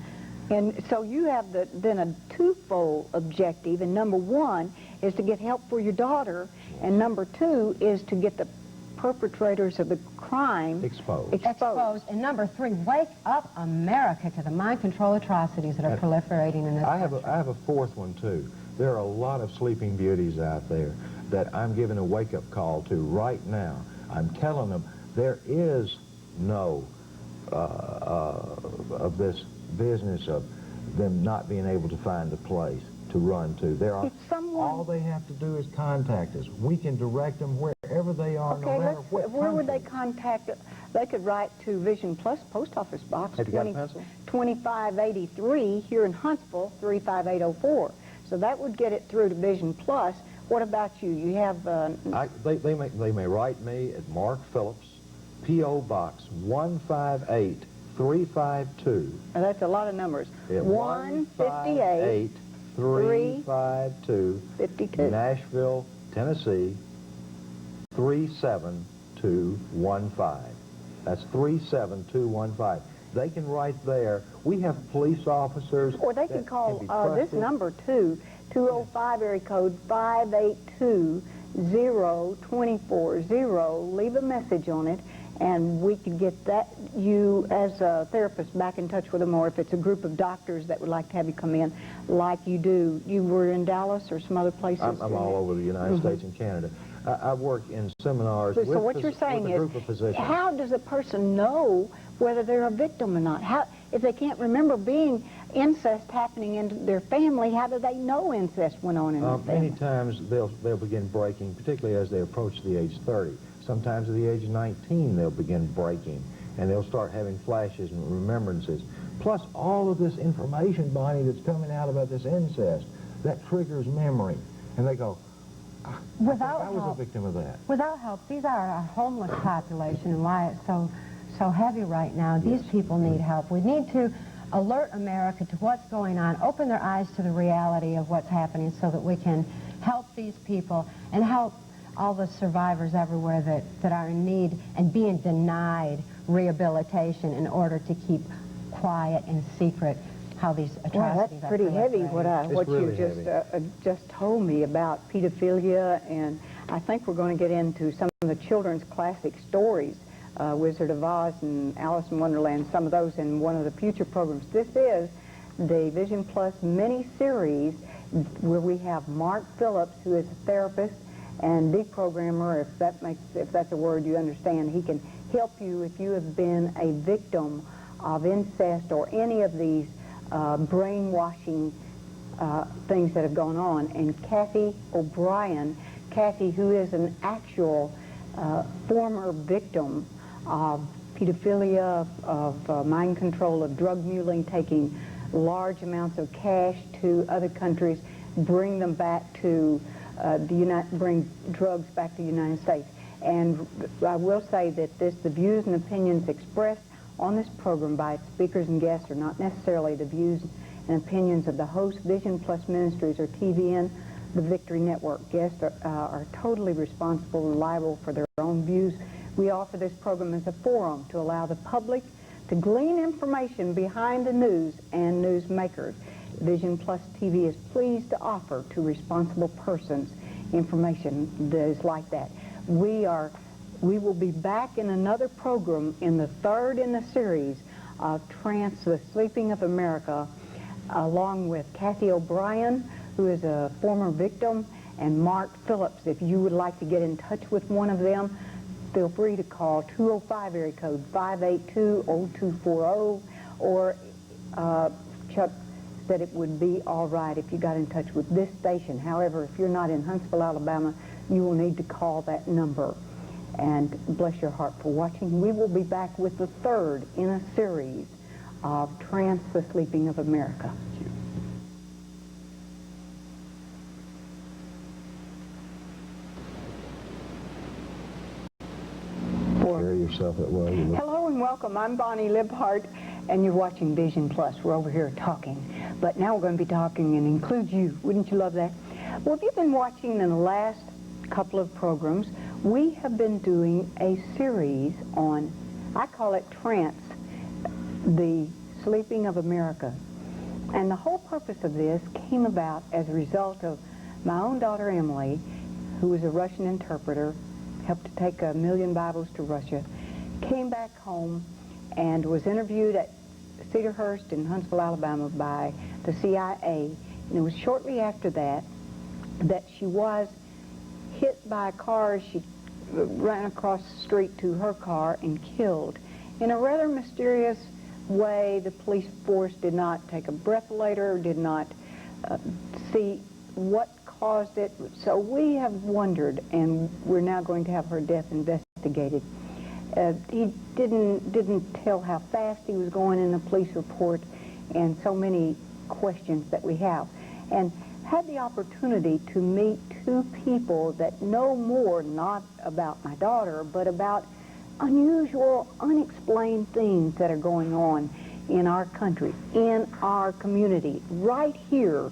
And so you have then a twofold objective, and number one is to get help for your daughter, and number two is to get the perpetrators of the crime Exposed. Exposed. And number three, wake up America to the mind control atrocities that are proliferating in this country. I have a fourth one, too. There are a lot of sleeping beauties out there that I'm giving a wake-up call to right now. I'm telling them there is no of this business of them not being able to find a place to run to. If someone- all they have to do is contact us. We can direct them wherever they are, no Okay, matter what where would they country. contact They could write to Vision Plus Post Office Box Have you got a pencil? 2583 here in Huntsville, 35804. So that would get it through to Vision Plus. What about you? You have... They may write me at Mark Phillips, P.O. Box 158352. That's a lot of numbers. Yeah, 158 352 52. Nashville, Tennessee 37215. That's 37215. They can write there. We have police officers. Or they could call this number too, 205 area code 582-0240. Leave a message on it, and we could get you as a therapist back in touch with them, or if it's a group of doctors that would like to have you come in, like you do. You were in Dallas or some other places? I'm all over the United States and Canada. I work in seminars so with, what you're saying with a group of physicians. How does a person know whether they're a victim or not? How, if they can't remember being incest happening in their family, how do they know incest went on in their family? Many times they'll begin breaking, particularly as they approach the age 30. Sometimes at the age of 19 they'll begin breaking, and they'll start having flashes and remembrances. Plus all of this information, Bonnie, that's coming out about this incest, that triggers memory. And they go, I was a victim of that. Without help, these are our homeless population, and why it's so heavy right now. These people need help. We need to alert America to what's going on, open their eyes to the reality of what's happening so that we can help these people and help all the survivors everywhere that are in need and being denied rehabilitation in order to keep quiet and secret how these atrocities that's pretty heavy, what really you just told me about pedophilia, and I think we're going to get into some of the children's classic stories, Wizard of Oz and Alice in Wonderland, some of those in one of the future programs. This is the Vision Plus mini-series where we have Mark Phillips, who is a therapist and deprogrammer, if that's a word you understand. He can help you if you have been a victim of incest or any of these brainwashing things that have gone on. And Kathy O'Brien, Kathy, who is an actual former victim of pedophilia, of mind control, of drug muling, taking large amounts of cash to other countries, bring them back to bring drugs back to the United States. And I will say that the views and opinions expressed on this program by its speakers and guests are not necessarily the views and opinions of the host, Vision Plus Ministries, or TVN, the Victory Network. Guests are totally responsible and liable for their own views. We offer this program as a forum to allow the public to glean information behind the news and newsmakers. Vision Plus TV is pleased to offer to responsible persons information that is like that. We will be back in another program, in the third in the series of Trance, the Sleeping of America, along with Kathy O'Brien, who is a former victim, and Mark Phillips. If you would like to get in touch with one of them, feel free to call 205 area code 582-0240, or Chuck said it would be all right if you got in touch with this station. However, if you're not in Huntsville, Alabama, you will need to call that number. And bless your heart for watching. We will be back with the third in a series of Trance, the Sleeping of America. Carry yourself that way. Hello and welcome. I'm Bonnie Libhart, and you're watching Vision Plus. We're over here talking, but now we're going to be talking and include you. Wouldn't you love that? Well, if you've been watching in the last couple of programs, we have been doing a series on, I call it Trance, the Sleeping of America. And the whole purpose of this came about as a result of my own daughter Emily, who was a Russian interpreter, helped to take 1 million Bibles to Russia, came back home and was interviewed at Cedarhurst in Huntsville, Alabama by the CIA. And it was shortly after that she was hit by a car. She ran across the street to her car and killed. In a rather mysterious way, the police force did not take a breathalyzer, did not see what caused it. So we have wondered, and we're now going to have her death investigated. He didn't tell how fast he was going in the police report, and so many questions that we have. And had the opportunity to meet two people that know more, not about my daughter, but about unusual, unexplained things that are going on in our country, in our community, right here,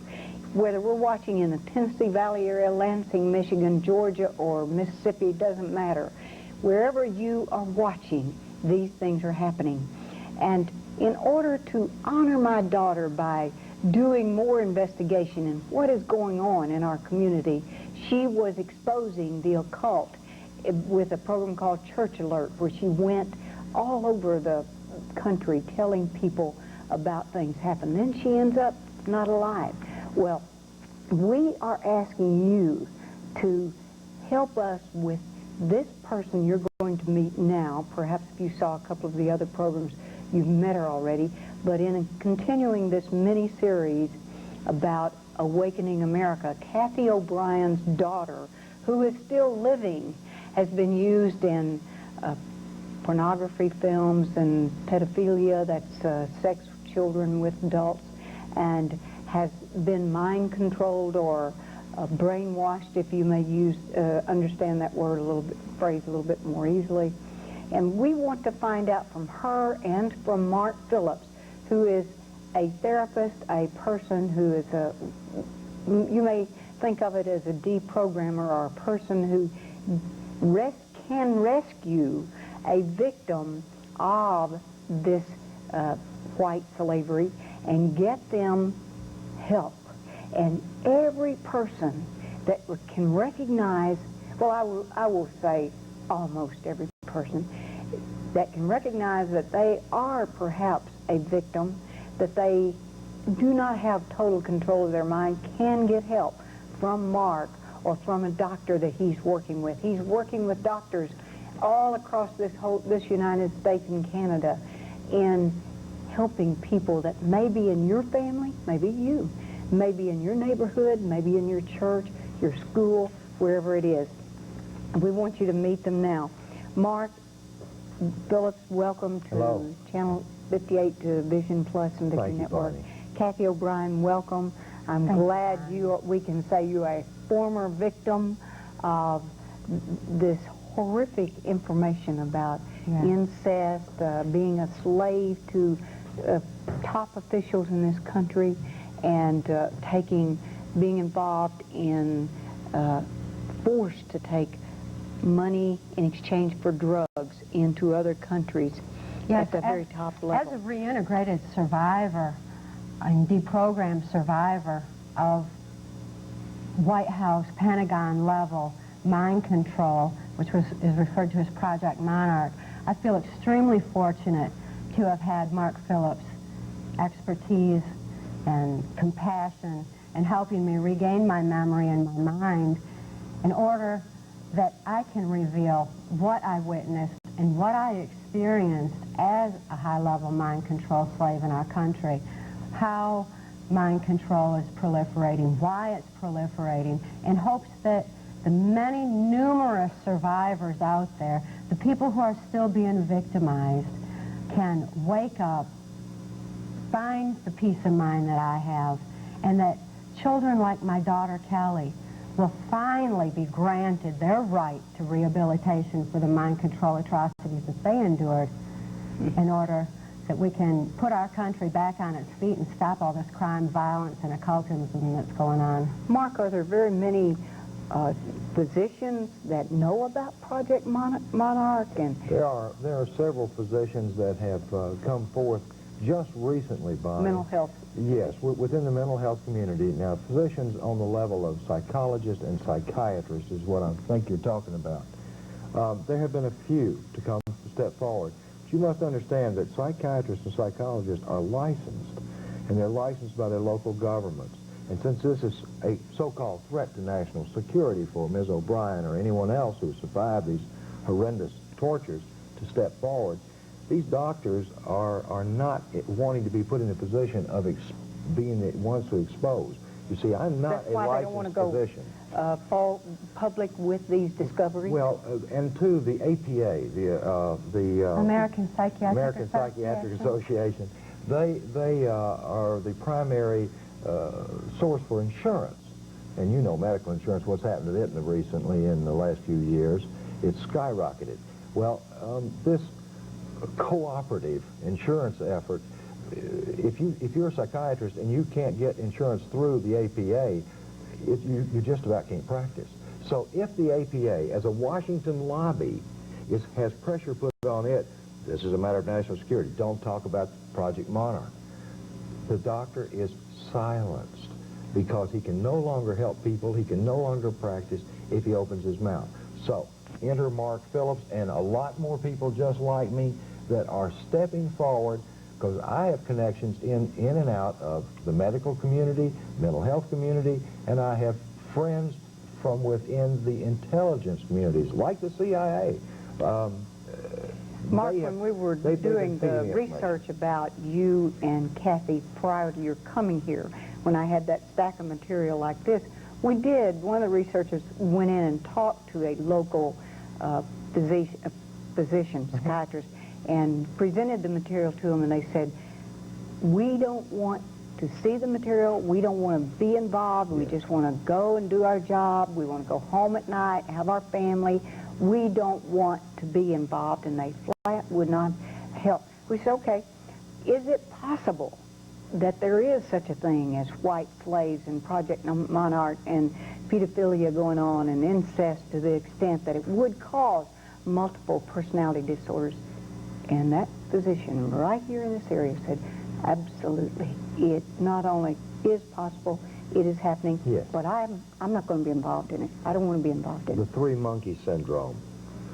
whether we're watching in the Tennessee Valley area, Lansing, Michigan, Georgia, or Mississippi, doesn't matter. Wherever you are watching, these things are happening. And in order to honor my daughter by doing more investigation in what is going on in our community, she was exposing the occult with a program called Church Alert, where she went all over the country telling people about things happening. Then she ends up not alive. Well, we are asking you to help us with this person you're going to meet now. Perhaps if you saw a couple of the other programs, you've met her already. But in continuing this mini-series about Awakening America, Kathy O'Brien's daughter, who is still living, has been used in pornography films and pedophilia, that's sex with children with adults, and has been mind-controlled or brainwashed, if you may use understand that word a little bit, phrase a little bit more easily. And we want to find out from her and from Mark Phillips, who is a therapist, a person who is you may think of it as a deprogrammer, or a person who can rescue a victim of this white slavery and get them help. And every person that can recognize, well, I will say almost every person that can recognize that they are perhaps a victim, that they do not have total control of their mind, can get help from Mark or from a doctor that he's working with. He's working with doctors all across this United States and Canada in helping people that may be in your family, maybe you, maybe in your neighborhood, maybe in your church, your school, wherever it is. We want you to meet them now. Mark Phillips, welcome to Hello. Channel 58 to Vision Plus and Vision Thank you, Network. Barney. Kathy O'Brien, welcome. I'm glad we can say you're a former victim of this horrific information about incest, being a slave to top officials in this country, and being involved in forced to take money in exchange for drugs into other countries at the very top level. As a reintegrated survivor and deprogrammed survivor of White House, Pentagon level mind control, which is referred to as Project Monarch, I feel extremely fortunate to have had Mark Phillips' expertise and compassion in helping me regain my memory and my mind in order that I can reveal what I witnessed and what I experienced as a high-level mind control slave in our country, how mind control is proliferating, why it's proliferating, in hopes that the many numerous survivors out there, the people who are still being victimized, can wake up, find the peace of mind that I have, and that children like my daughter Kelly will finally be granted their right to rehabilitation for the mind control atrocities that they endured, in order that we can put our country back on its feet and stop all this crime, violence, and occultism that's going on. Mark, are there very many physicians that know about Project Monarch? And There are several physicians that have come forth just recently by mental health. Yes, within the mental health community. Now, physicians on the level of psychologists and psychiatrists is what I think you're talking about. There have been a few to come step forward. But you must understand that psychiatrists and psychologists are licensed, and they're licensed by their local governments. And since this is a so-called threat to national security for Ms. O'Brien or anyone else who survived these horrendous tortures to step forward, these doctors are not wanting to be put in a position of being the ones to expose. You see, I'm not That's a why they don't want to licensed go physician. fall public with these discoveries? Well, and two, the APA, the American American Psychiatric Psychiatric Association, they are the primary source for insurance. And you know medical insurance, what's happened to it recently in the last few years, it's skyrocketed. Well, this cooperative insurance effort, if you're a psychiatrist and you can't get insurance through the APA, you just about can't practice. So if the APA, as a Washington lobby, has pressure put on it, this is a matter of national security, don't talk about Project Monarch, the doctor is silenced because he can no longer help people, he can no longer practice if he opens his mouth. So enter Mark Phillips and a lot more people just like me that are stepping forward, because I have connections in and out of the medical community, mental health community, and I have friends from within the intelligence communities, like the CIA. Mark, when we were doing the research about you and Kathy prior to your coming here, when I had that stack of material like this, one of the researchers went in and talked to a local physician, psychiatrist, and presented the material to them, and they said, we don't want to see the material, we don't want to be involved, we just want to go and do our job, we want to go home at night, have our family, we don't want to be involved, and they flat would not help. We said, okay, is it possible that there is such a thing as white slaves and Project Monarch and pedophilia going on and incest to the extent that it would cause multiple personality disorders? And that physician right here in this area said, absolutely. It not only is possible, it is happening, yes. But I'm not going to be involved in it. I don't want to be involved in it. The three-monkey syndrome.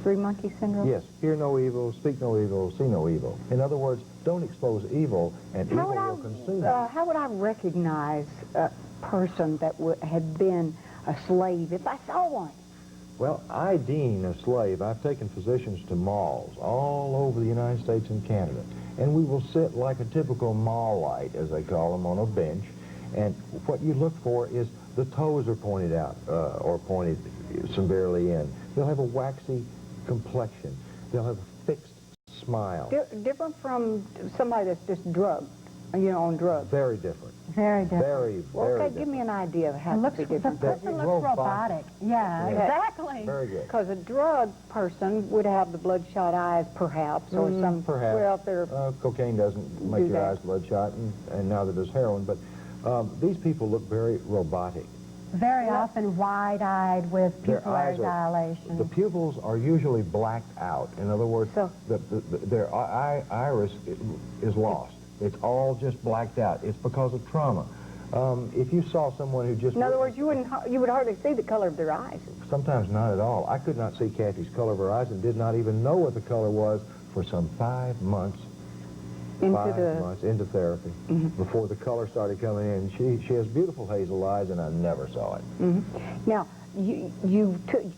Three-monkey syndrome? Yes. Hear no evil, speak no evil, see no evil. In other words, don't expose evil, and evil will consume you. How would I recognize a person that had been a slave if I saw one? Well, I deem a slave. I've taken physicians to malls all over the United States and Canada, and we will sit like a typical mall-lite, as they call them, on a bench, and what you look for is the toes are pointed out or pointed severely in. They'll have a waxy complexion. They'll have a fixed smile. Different from somebody that's just drugged, you know, on drugs. Very different. Very different. Very Okay, give me an idea of how to be different. The person looks robotic. Yeah, exactly. Very good. Because a drug person would have the bloodshot eyes, perhaps, or some. Perhaps. Well, if they're cocaine doesn't make your eyes bloodshot, and neither does heroin. But these people look very robotic. Very often wide-eyed with pupillary dilation. The pupils are usually blacked out. In other words, their iris is lost. It's all just blacked out. It's because of trauma. If you saw someone who just... In other words, you would hardly see the color of their eyes. Sometimes not at all. I could not see Kathy's color of her eyes and did not even know what the color was for some 5 months. Into therapy before the color started coming in. She has beautiful hazel eyes, and I never saw it. Now,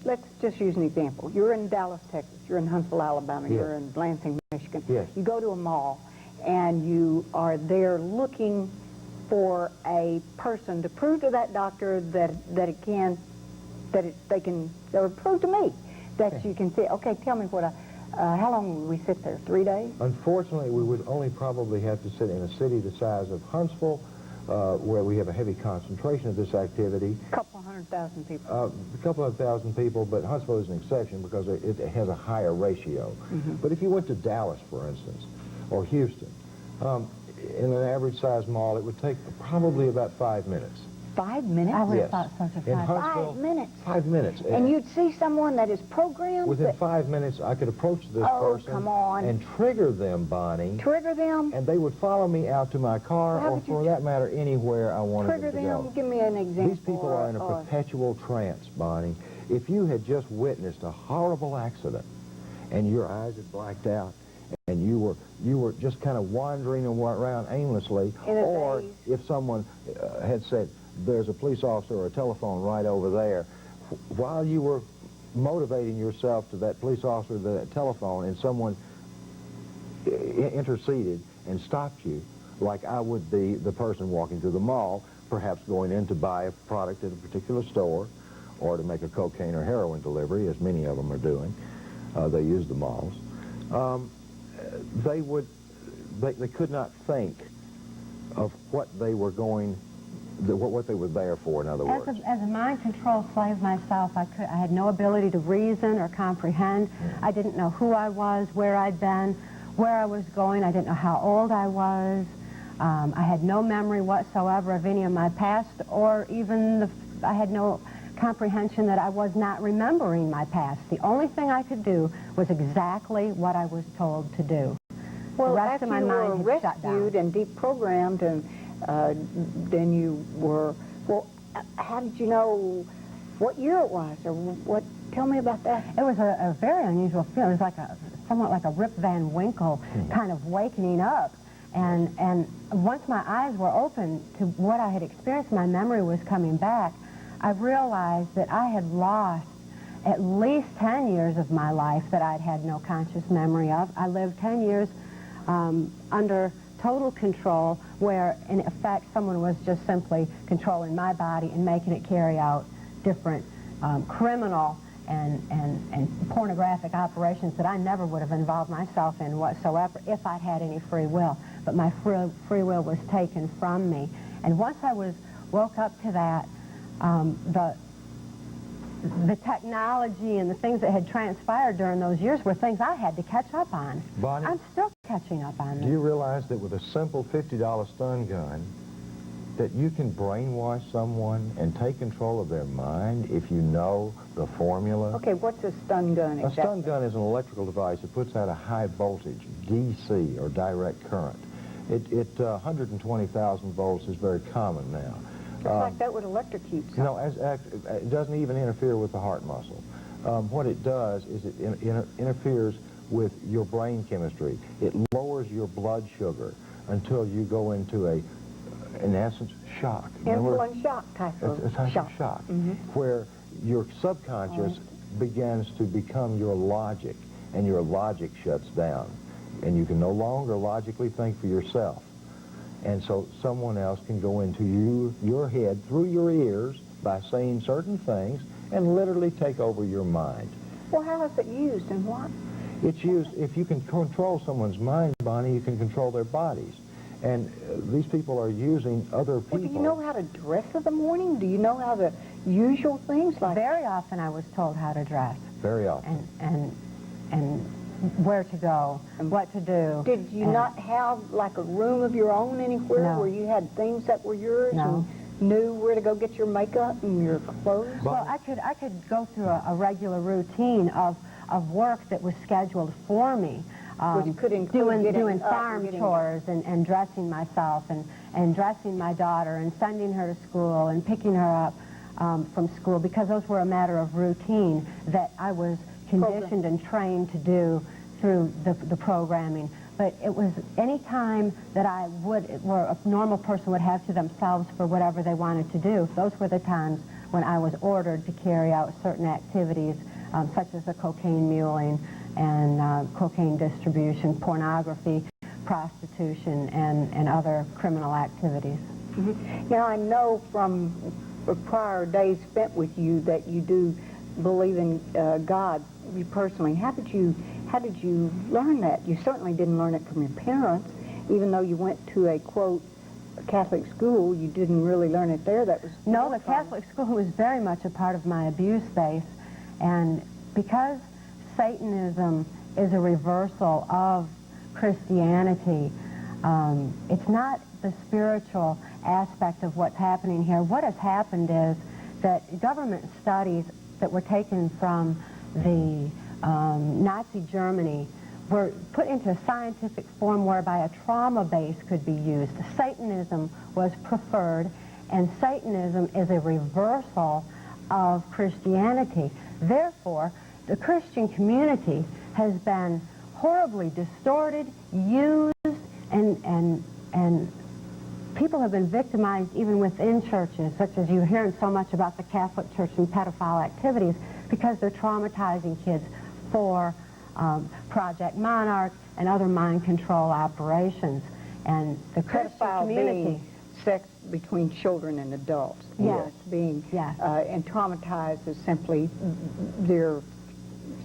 let's just use an example. You're in Dallas, Texas. You're in Huntsville, Alabama. Yes. You're in Lansing, Michigan. Yes. You go to a mall, and you are there looking for a person to prove to that doctor they'll prove to me that you can see. Okay, tell me how long would we sit there? 3 days? Unfortunately, we would only probably have to sit in a city the size of Huntsville, where we have a heavy concentration of this activity. A couple 100,000 people. A couple of thousand people, but Huntsville is an exception because it has a higher ratio. But if you went to Dallas, for instance, or Houston, in an average-sized mall, it would take probably about 5 minutes. 5 minutes? I would have Yes. thought such a In fast. Huntsville, 5 minutes. 5 minutes. And you'd see someone that is programmed? Within 5 minutes, I could approach this person come on. and trigger them, Bonnie, Trigger them? and they would follow me out to my car, How or would you for that matter, anywhere I wanted Trigger them to them? go. Give me an example. These people are in a perpetual trance, Bonnie. If you had just witnessed a horrible accident and your eyes had blacked out and you were just kind of wandering around aimlessly, or if someone had said, there's a police officer or a telephone right over there, while you were motivating yourself to that police officer, to that telephone, and someone interceded and stopped you, like I would be the person walking through the mall, perhaps going in to buy a product at a particular store, or to make a cocaine or heroin delivery, as many of them are doing. They use the malls. They could not think of what they were what they were there for, in other words. As a mind control slave myself, I had no ability to reason or comprehend. I didn't know who I was, where I'd been, where I was going. I didn't know how old I was. I had no memory whatsoever of any of my past, or even I had no comprehension that I was not remembering my past. The only thing I could do was exactly what I was told to do. Well, the rest after of my you were mind had shut down. rescued and deprogrammed, and then you were, well, how did you know what year it was, or what? Tell me about that. It was a very unusual feeling. It was like somewhat like a Rip Van Winkle kind of wakening up. And once my eyes were open to what I had experienced, my memory was coming back. I realized that I had lost at least 10 years of my life that I'd had no conscious memory of. I lived 10 years under total control, where in effect someone was just simply controlling my body and making it carry out different criminal and pornographic operations that I never would have involved myself in whatsoever if I'd had any free will. But my free will was taken from me. And once I woke up to that, the technology and the things that had transpired during those years were things I had to catch up on. Bonnie, I'm still catching up on them. do you realize that with a simple $50 stun gun, that you can brainwash someone and take control of their mind if you know the formula? Okay, what's a stun gun exactly? A stun gun is an electrical device that puts out a high voltage, DC, or direct current. 120,000 volts is very common now. Just like that would electrocute something. No, it doesn't even interfere with the heart muscle. What it does is it interferes with your brain chemistry. It lowers your blood sugar until you go into in essence, shock. Insulin shock type of a type shock. of shock, where your subconscious begins to become your logic, and your logic shuts down. And you can no longer logically think for yourself. And so someone else can go into your head through your ears by saying certain things and literally take over your mind. Well, how is it used and what? It's used, if you can control someone's mind, Bonnie, you can control their bodies. And these people are using other people. Well, do you know how to dress in the morning? Do you know how the usual things like... Very often I was told how to dress. Very often. And where to go, and what to do. Did you not have like a room of your own anywhere where you had things that were yours and knew where to go get your makeup and your clothes? Well, I could go through a regular routine of work that was scheduled for me. Which could include doing farm chores and dressing myself and dressing my daughter and sending her to school and picking her up from school, because those were a matter of routine that I was conditioned and trained to do through the programming. But it was any time that where a normal person would have to themselves for whatever they wanted to do, those were the times when I was ordered to carry out certain activities, such as the cocaine muling and cocaine distribution, pornography, prostitution, and other criminal activities. Now, I know from prior days spent with you that you do believe in God. You personally, how did you learn that? You certainly didn't learn it from your parents, even though you went to a quote Catholic school. You didn't really learn it there. That was no. The Catholic school was very much a part of my abuse base, and because Satanism is a reversal of Christianity, it's not the spiritual aspect of what's happening here. What has happened is that government studies that were taken from the Nazi Germany were put into a scientific form whereby a trauma base could be used. Satanism was preferred, and Satanism is a reversal of Christianity. Therefore, the Christian community has been horribly distorted, used, and people have been victimized even within churches, such as you're hearing so much about the Catholic Church and pedophile activities, because they're traumatizing kids for Project Monarch and other mind control operations. And the Christian Pedophile community... being sex between children and adults. Yes. It's being Yes. and traumatized is simply they're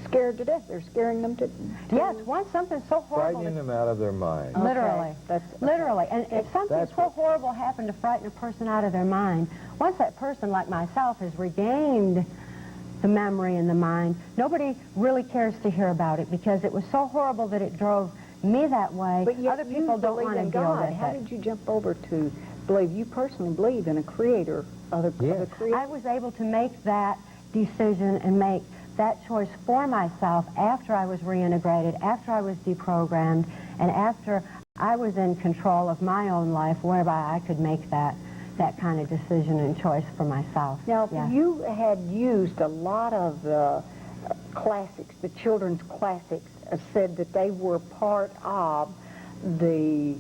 scared to death. They're scaring them to Yes, once something so horrible... Frightening them out of their mind. Okay. Literally. That's Literally. And if something that's so what- horrible happened to frighten a person out of their mind, once that person, like myself, has regained the memory and the mind, nobody really cares to hear about it because it was so horrible that it drove me that way. But yet other people you don't believe want to in deal God. with How it. did you jump over to believe? You personally believe in a creator, other Yes. creator. I was able to make that decision and make that choice for myself after I was reintegrated, after I was deprogrammed, and after I was in control of my own life, whereby I could make that kind of decision and choice for myself. Now, Yes. you had used a lot of the classics, the children's classics, said that they were part of the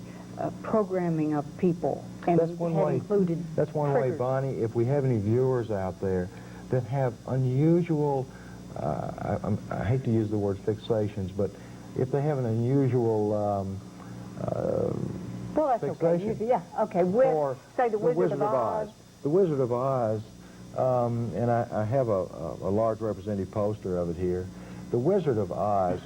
programming of people, and That's one had way. included That's one way, triggers. Bonnie. If we have any viewers out there that have unusual, I hate to use the word fixations, but if they have an unusual Well, that's okay. fixation Yeah, okay. for Say the Wizard of Oz. The Wizard of Oz, and I have a large representative poster of it here. The Wizard of Oz,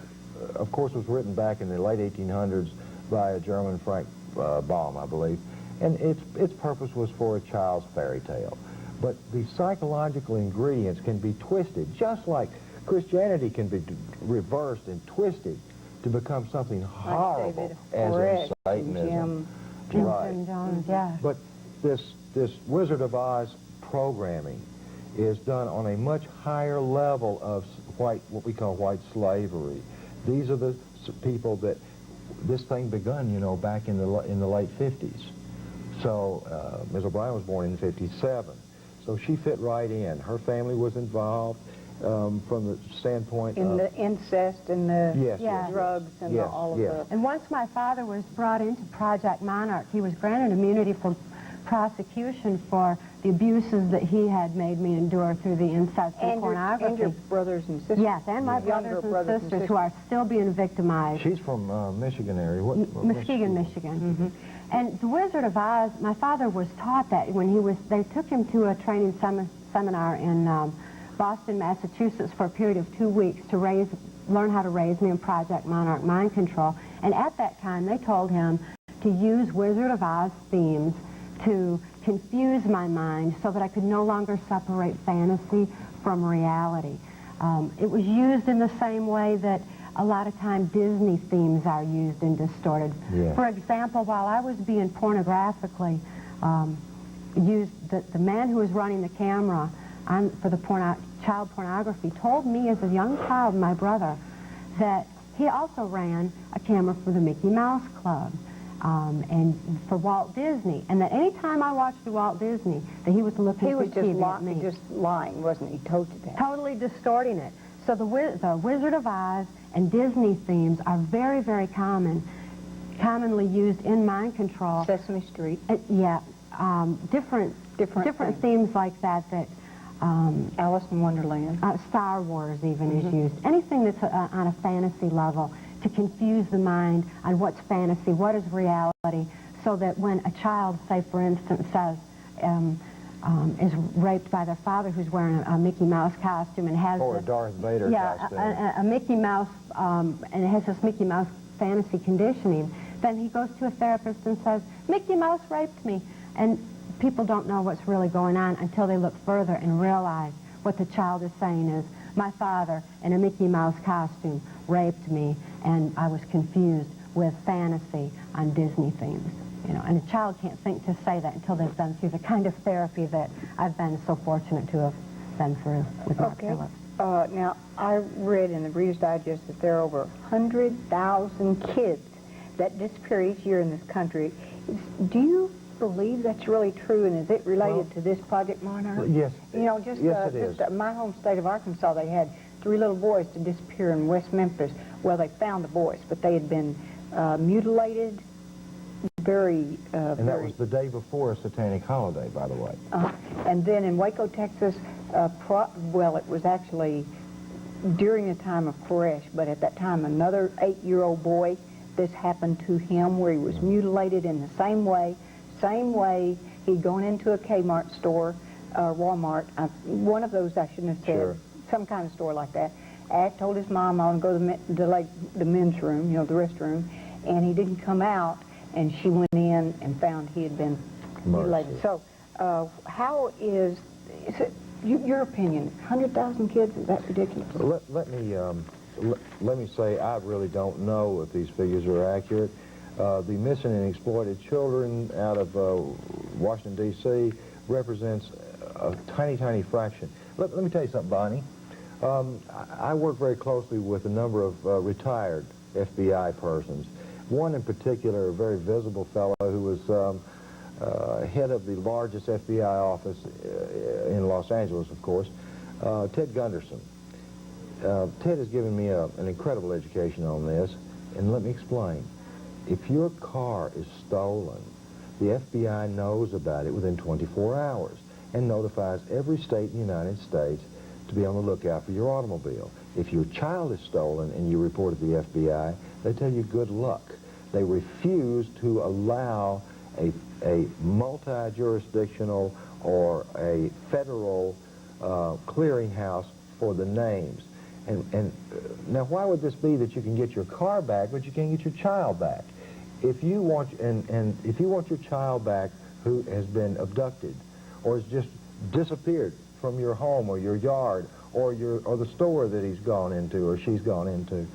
of course, was written back in the late 1800s by a German, Frank Baum, I believe, and its purpose was for a child's fairy tale. But the psychological ingredients can be twisted, just like Christianity can be reversed and twisted to become something horrible, David as Koresh in Satanism. Jim Right. Jim Jones, yes. But this Wizard of Oz programming is done on a much higher level of what we call white slavery. These are the people that this thing begun, you know, back in the late 50s. So Ms. O'Brien was born in 57. So she fit right in. Her family was involved from the standpoint in of... the incest and the Yes, yes. drugs and Yes, all of yes. the... And once my father was brought into Project Monarch, he was granted immunity from prosecution for the abuses that he had made me endure through the incest and pornography. And your brothers and sisters. Yes, and my Younger brothers and sisters who are still being victimized. She's from Michigan area. Muskegon, Michigan. And the Wizard of Oz, my father was taught that when they took him to a training seminar in Boston, Massachusetts for a period of 2 weeks to learn how to raise me in Project Monarch Mind Control. And at that time, they told him to use Wizard of Oz themes to confuse my mind so that I could no longer separate fantasy from reality. It was used in the same way that a lot of time Disney themes are used and distorted. Yeah. For example, while I was being pornographically used, the man who was running the camera for the child pornography told me as a young child, my brother, that he also ran a camera for the Mickey Mouse Club and for Walt Disney, and that any time I watched Walt Disney, that he was looking He was through TV at me. just lying, wasn't he? He told you that. Totally distorting it. So the Wizard of Oz and Disney themes are very, very commonly used in mind control. Sesame Street. Yeah, different Different themes like that. Alice in Wonderland. Star Wars even is used. Anything that's on a fantasy level to confuse the mind on what's fantasy, what is reality, so that when a child, say for instance, says, is raped by their father who's wearing a Mickey Mouse costume and has Or a Darth Vader costume. a Mickey Mouse, and it has this Mickey Mouse fantasy conditioning, then he goes to a therapist and says, Mickey Mouse raped me. And people don't know what's really going on until they look further and realize what the child is saying is, my father in a Mickey Mouse costume raped me, and I was confused with fantasy on Disney themes. You know, and a child can't think to say that until they've been through the kind of therapy that I've been so fortunate to have been through with Mark Phillips. Now, I read in the Reader's Digest that there are over 100,000 kids that disappear each year in this country. Do you believe that's really true, and is it related to this Project Monarch? Yes. You know, just my home state of Arkansas, they had 3 little boys to disappear in West Memphis. Well, they found the boys, but they had been mutilated. And that was the day before a satanic holiday, by the way. And then in Waco, Texas, well, it was actually during the time of Koresh, but at that time another 8-year-old boy this happened to him, where he was mutilated in the same way he'd gone into a Kmart store, Walmart, one of those I shouldn't have said, Sure. some kind of store like that. Told his mom, I want to go to the men's room, the restroom, and he didn't come out, and she went in and found he had been mutilated. So how is it, your opinion, 100,000 kids, is that ridiculous? Let me say I really don't know if these figures are accurate. The missing and exploited children out of Washington, D.C. represents a tiny, tiny fraction. Let me tell you something, Bonnie. I work very closely with a number of retired FBI persons. One in particular, a very visible fellow who was head of the largest FBI office in Los Angeles, of course, Ted Gunderson. Ted has given me an incredible education on this, and let me explain. If your car is stolen, the FBI knows about it within 24 hours and notifies every state in the United States to be on the lookout for your automobile. If your child is stolen and you report it to the FBI, they tell you good luck. They refuse to allow a multi-jurisdictional or a federal clearinghouse for the names. And now, why would this be that you can get your car back, but you can't get your child back? If you want if you want your child back who has been abducted or has just disappeared from your home or your yard or the store that he's gone into or she's gone into,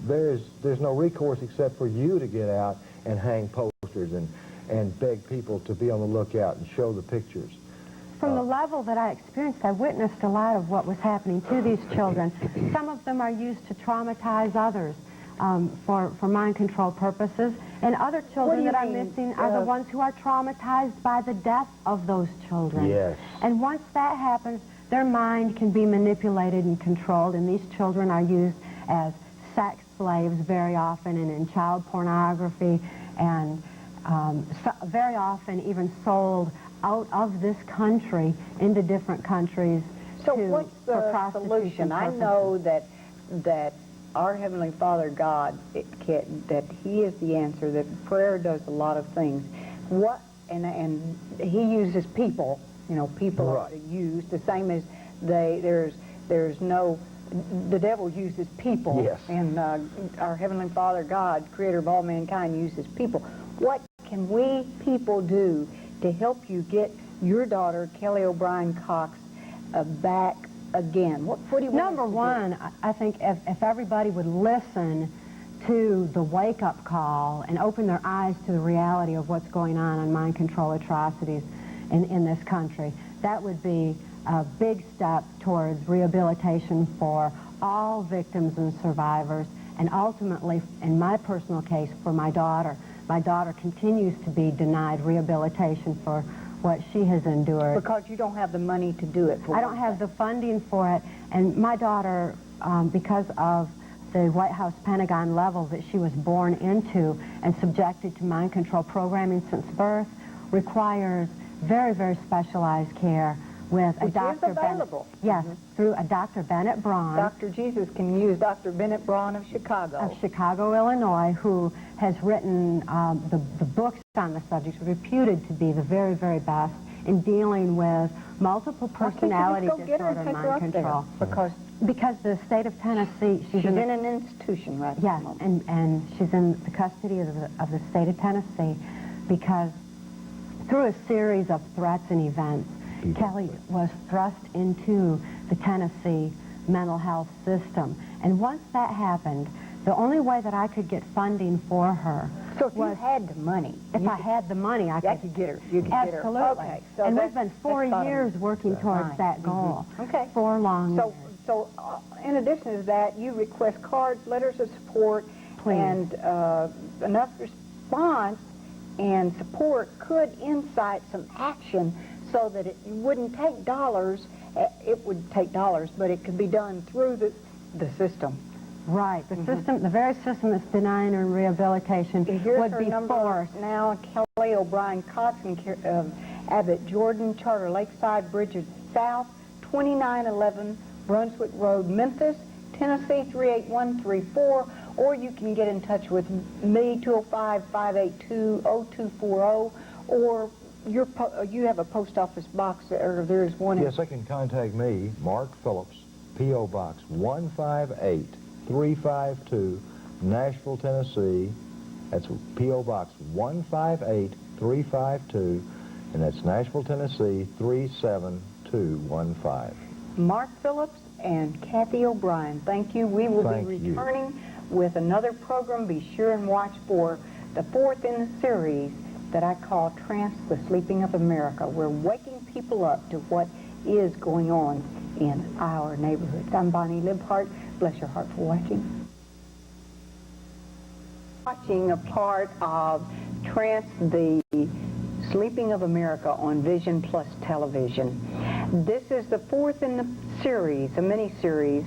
there's no recourse except for you to get out and hang posters and beg people to be on the lookout and show the pictures. From the level that I experienced, I witnessed a lot of what was happening to these children. Some of them are used to traumatize others for mind control purposes, and other children that are missing are the ones who are traumatized by the death of those children. Yes. And once that happens, their mind can be manipulated and controlled, and these children are used as sex slaves very often, and in child pornography, and very often even sold out of this country into different countries. So what's the solution? I know that our Heavenly Father God, that He is the answer, that prayer does a lot of things. And He uses people, people Right. are used, the same as there's no, the devil uses people. Yes. And our Heavenly Father God, creator of all mankind, uses people. What can we people do to help you get your daughter, Kelly O'Brien Cox, back again? What do you want Number us to do? one, I think if everybody would listen to the wake-up call and open their eyes to the reality of what's going on mind control atrocities in this country, that would be a big step towards rehabilitation for all victims and survivors, and ultimately, in my personal case, for my daughter. My daughter continues to be denied rehabilitation for what she has endured. Because you don't have the money to do it. I don't have the funding for it, and my daughter, because of the White House Pentagon level that she was born into and subjected to mind control programming since birth, requires very, very specialized care with a Dr. Bennett. Yes, through a Dr. Bennett Braun. Dr. Jesus can use Dr. Bennett Braun of Chicago. Of Chicago, Illinois, who has written the books on the subject, reputed to be the very, very best in dealing with multiple personality disorder mind control. Because the state of Tennessee, she's in an institution right now. Yes, and she's in the custody of the state of Tennessee because through a series of threats and events, Kelly was thrust into the Tennessee mental health system. And once that happened, the only way that I could get funding for her So if you had the money. If I had the money, I could get her. You could get her. Absolutely. Okay. So and we've been 4 years working towards Fine. that goal. Okay. 4 long years. So in addition to that, you request cards, letters of support, Please. and enough response and support could incite some action so that it wouldn't take dollars. It would take dollars, but it could be done through the system. Right. The system, the very system that's denying her rehabilitation would be forced. Now, Kelly O'Brien Cox and Abbott Jordan, Charter Lakeside Bridges South, 2911 Brunswick Road, Memphis, Tennessee 38134. or you can get in touch with me, 205-582-0240, or you have a post office box, or there's one. Yes, they can contact me, Mark Phillips, P.O. Box 158352, Nashville, Tennessee. That's P.O. Box 158352, and that's Nashville, Tennessee 37215. Mark Phillips and Kathy O'Brien, thank you. We will be returning with another program. Be sure and watch for the fourth in the series that I call Trance, the Sleeping of America. We're waking people up to what is going on in our neighborhoods. I'm Bonnie Libhart. Bless your heart for watching. Watching a part of Trance, the Sleeping of America on Vision Plus television. This is the fourth in the series, a mini-series,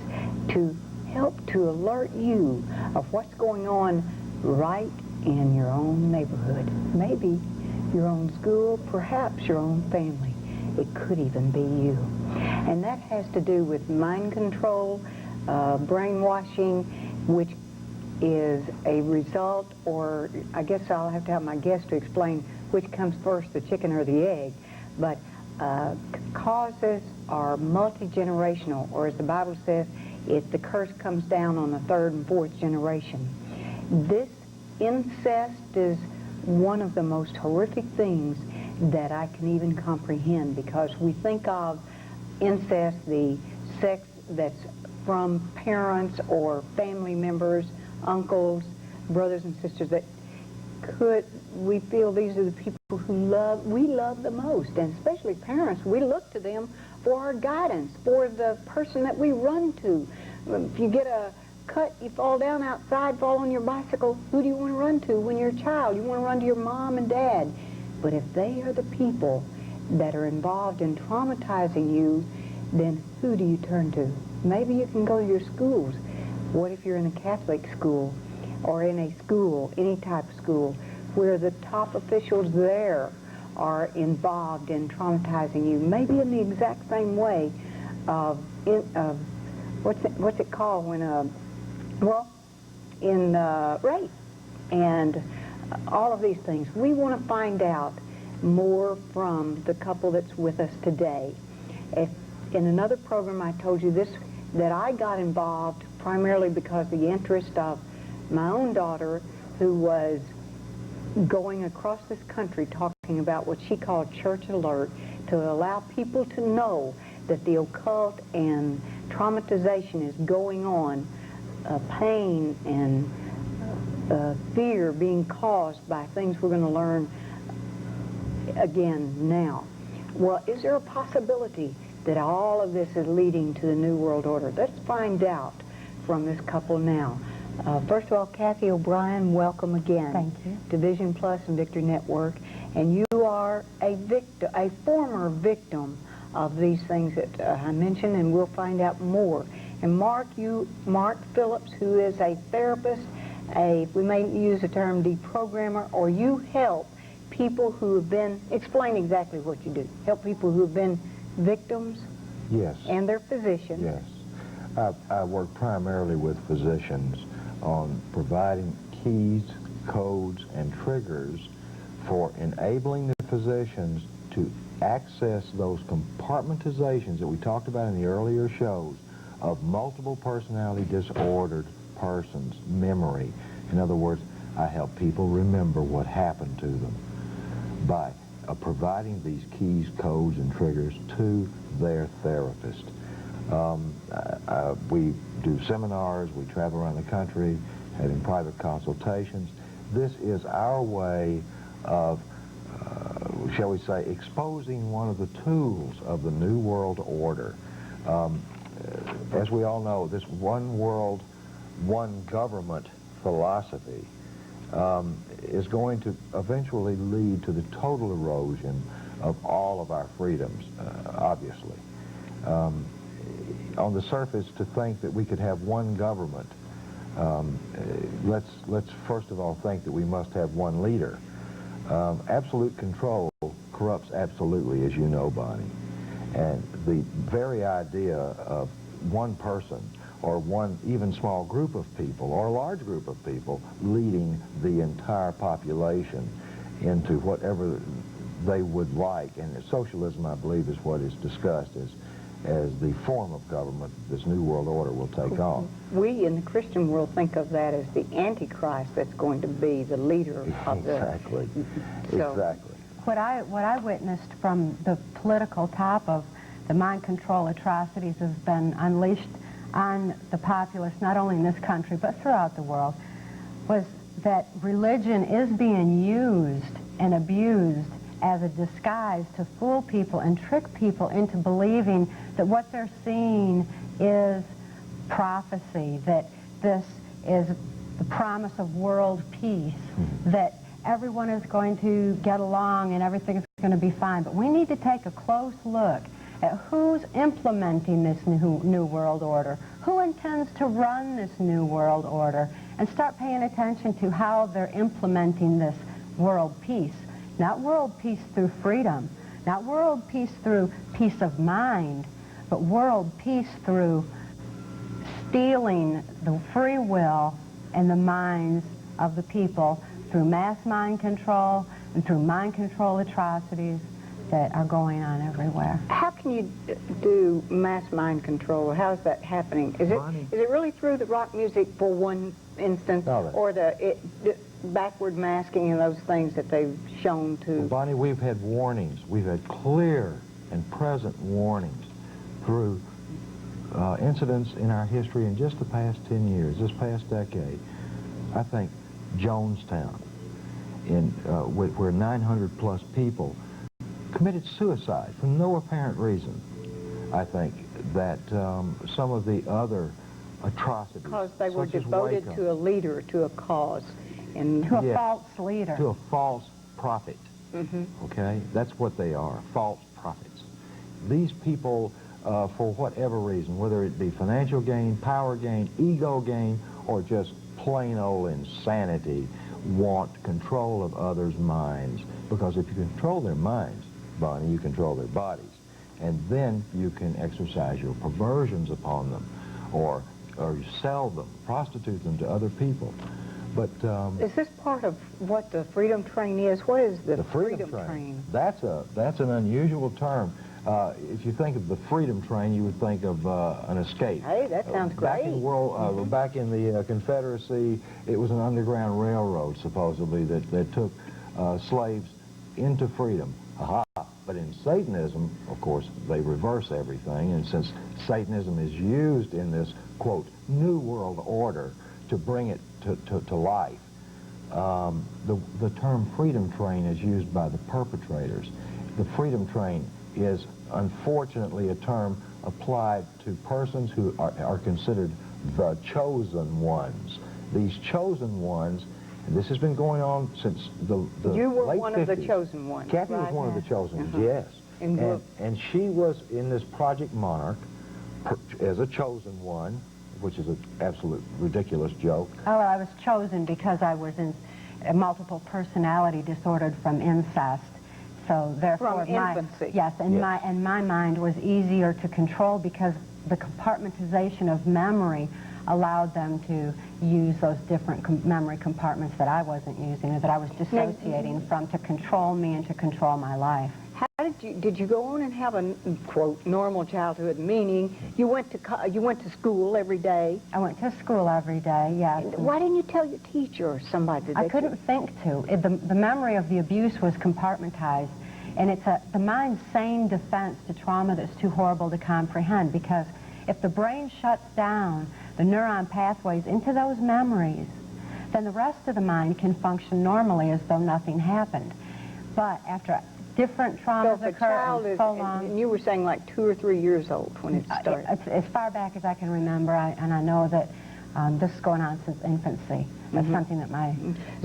to help to alert you of what's going on right in your own neighborhood. Maybe your own school, perhaps your own family. It could even be you. And that has to do with mind control, brainwashing, which is a result, or I guess I'll have to have my guest to explain which comes first, the chicken or the egg, but causes are multi-generational, or as the Bible says, the curse comes down on the third and fourth generation. This incest is one of the most horrific things that I can even comprehend, because we think of incest, the sex that's from parents or family members, uncles, brothers and sisters, that we feel these are the people who we love the most, and especially parents. We look to them for our guidance, for the person that we run to. If you get a cut, you fall down outside, fall on your bicycle, who do you want to run to when you're a child? You want to run to your mom and dad. But if they are the people that are involved in traumatizing you, then who do you turn to? Maybe you can go to your schools. What if you're in a Catholic school, or in a school, any type of school, where the top officials there are involved in traumatizing you, maybe in the exact same way of what's it called when in rape and all of these things. We want to find out more from the couple that's with us today. In another program I told you this, that I got involved primarily because of the interest of my own daughter, who was going across this country talking about what she called Church Alert, to allow people to know that the occult and traumatization is going on, pain and fear being caused by things we're going to learn again now. Well, is there a possibility that all of this is leading to the New World Order? Let's find out from this couple now. First of all, Kathy O'Brien, welcome again. Thank you. To Vision Plus and Victory Network. And you are a former victim of these things that I mentioned, and we'll find out more. And Mark Phillips, who is a therapist, we may use the term deprogrammer, or you help people who have been, explain exactly what you do. Help people who have been victims. Yes. And their physicians. Yes. I work primarily with physicians on providing keys, codes, and triggers for enabling the physicians to access those compartmentizations that we talked about in the earlier shows of multiple personality disordered persons' memory. In other words, I help people remember what happened to them by providing these keys, codes, and triggers to their therapist. We do seminars, we travel around the country, having private consultations. This is our way of, shall we say, exposing one of the tools of the New World Order. As we all know, this one world, one government philosophy is going to eventually lead to the total erosion of all of our freedoms, obviously. On the surface, to think that we could have one government, let's first of all think that we must have one leader. Absolute control corrupts absolutely, as you know, Bonnie. And the very idea of one person or one even small group of people or a large group of people leading the entire population into whatever they would like. And socialism, I believe, is what is discussed as the form of government this New World Order will take on. We in the Christian world think of that as the Antichrist that's going to be the leader of the... Exactly. So, exactly. What I witnessed from the political top of the mind control atrocities has been unleashed on the populace, not only in this country, but throughout the world, was that religion is being used and abused as a disguise to fool people and trick people into believing that what they're seeing is prophecy, that this is the promise of world peace, that everyone is going to get along and everything is going to be fine. But we need to take a close look at who's implementing this new world order, who intends to run this new world order, and start paying attention to how they're implementing this world peace. Not world peace through freedom, not world peace through peace of mind, but world peace through stealing the free will and the minds of the people through mass mind control and through mind control atrocities that are going on everywhere. how can you do mass mind control? How is that happening? Is it really through the rock music, for one instance, or the backward masking and those things that they've shown to... Well, Bonnie, we've had warnings. We've had clear and present warnings through incidents in our history in just the past 10 years, this past decade. I think Jonestown, where 900 plus people committed suicide for no apparent reason. I think that some of the other atrocities, because they were devoted to a leader, to a cause. And to a false leader. To a false prophet. Okay? That's what they are, false prophets. These people, for whatever reason, whether it be financial gain, power gain, ego gain, or just plain old insanity, want control of others' minds. Because if you control their minds, Bonnie, you control their bodies. And then you can exercise your perversions upon them, or you sell them, prostitute them to other people. But is this part of what the freedom train is? What is the freedom train? That's an unusual term. If you think of the freedom train, you would think of an escape. Hey, that sounds great. Back in the world, back in the Confederacy, it was an underground railroad supposedly that took slaves into freedom. Aha! But in Satanism, of course, they reverse everything, and since Satanism is used in this quote New World Order to bring it to life, the term freedom train is used by the perpetrators. The freedom train is unfortunately a term applied to persons who are considered the chosen ones. These chosen ones, and this has been going on since the You were late one 50s. of the chosen ones, Kathy right? was one of the chosen ones, yes. And she was in this Project Monarch as a chosen one, which is an absolute ridiculous joke. Oh, well, I was chosen because I was in a multiple personality disordered from incest. So therefore, from infancy. Yes, and my mind was easier to control because the compartmentization of memory allowed them to use those different memory compartments that I wasn't using, or that I was dissociating from, to control me and to control my life. How did you go on and have a quote normal childhood? Meaning you went to school every day. I went to school every day. Yes. Why didn't you tell your teacher or somebody? I couldn't think to. The memory of the abuse was compartmentized, and it's the mind's sane defense to trauma that's too horrible to comprehend. Because if the brain shuts down the neuron pathways into those memories, then the rest of the mind can function normally as though nothing happened. But after different traumas occur in so long. And you were saying like 2 or 3 years old when it started. As far back as I can remember, and I know that this is going on since infancy. That's something that my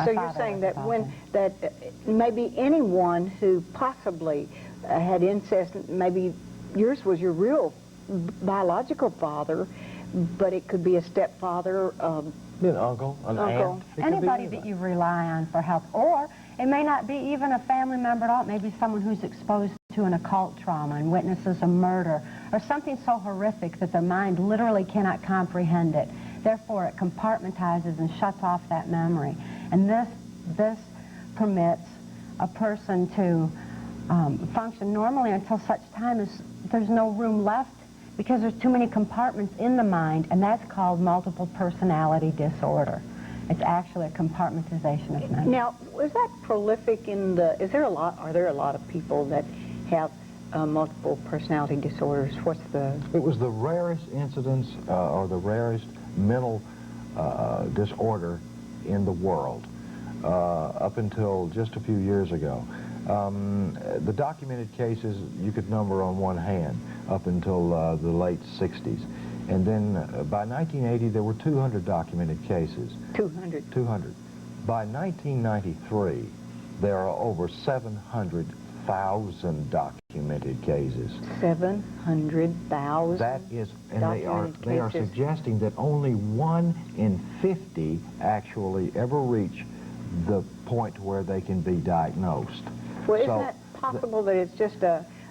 so you're saying that maybe anyone who possibly had incest, maybe yours was your real biological father, but it could be a stepfather, an uncle, an aunt. Anybody that you rely on for help, or it may not be even a family member at all. It may be someone who's exposed to an occult trauma and witnesses a murder or something so horrific that the mind literally cannot comprehend it. Therefore, it compartmentalizes and shuts off that memory. And this permits a person to function normally until such time as there's no room left because there's too many compartments in the mind, and that's called multiple personality disorder. It's actually a compartmentization of memory. Now, was that prolific in the, are there a lot of people that have multiple personality disorders? What's the... It was the rarest incidence or the rarest mental disorder in the world up until just a few years ago. The documented cases you could number on one hand up until the late 60s. And then by 1980 there were 200 documented cases. 200? 200. By 1993 there are over 700,000 documented cases. 700,000? That is, and they are suggesting that only 1 in 50 actually ever reach the point where they can be diagnosed. Well, isn't that possible that it's just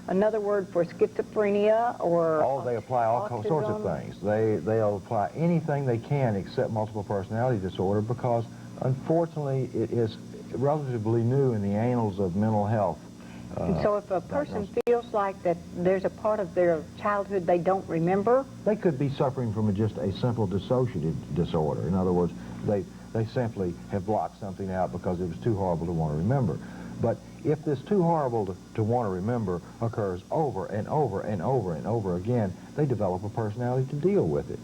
another word for schizophrenia or Oh, they apply all autism? sorts of things. They'll apply anything they can except multiple personality disorder because, unfortunately, it is relatively new in the annals of mental health. And so if a person feels like that there's a part of their childhood they don't remember? They could be suffering from just a simple dissociative disorder. In other words, they simply have blocked something out because it was too horrible to want to remember. But if this too horrible to want to remember occurs over and over and over and over again, they develop a personality to deal with it,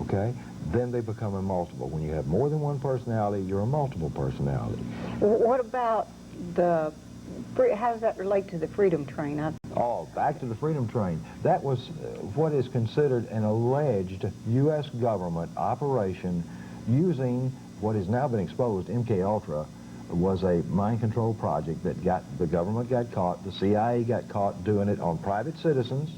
okay? Then they become a multiple. When you have more than one personality, you're a multiple personality. What about how does that relate to the Freedom Train? Oh, back to the Freedom Train. That was what is considered an alleged U.S. government operation using what has now been exposed, MKUltra, was a mind control project that the government got caught, the CIA got caught doing it on private citizens,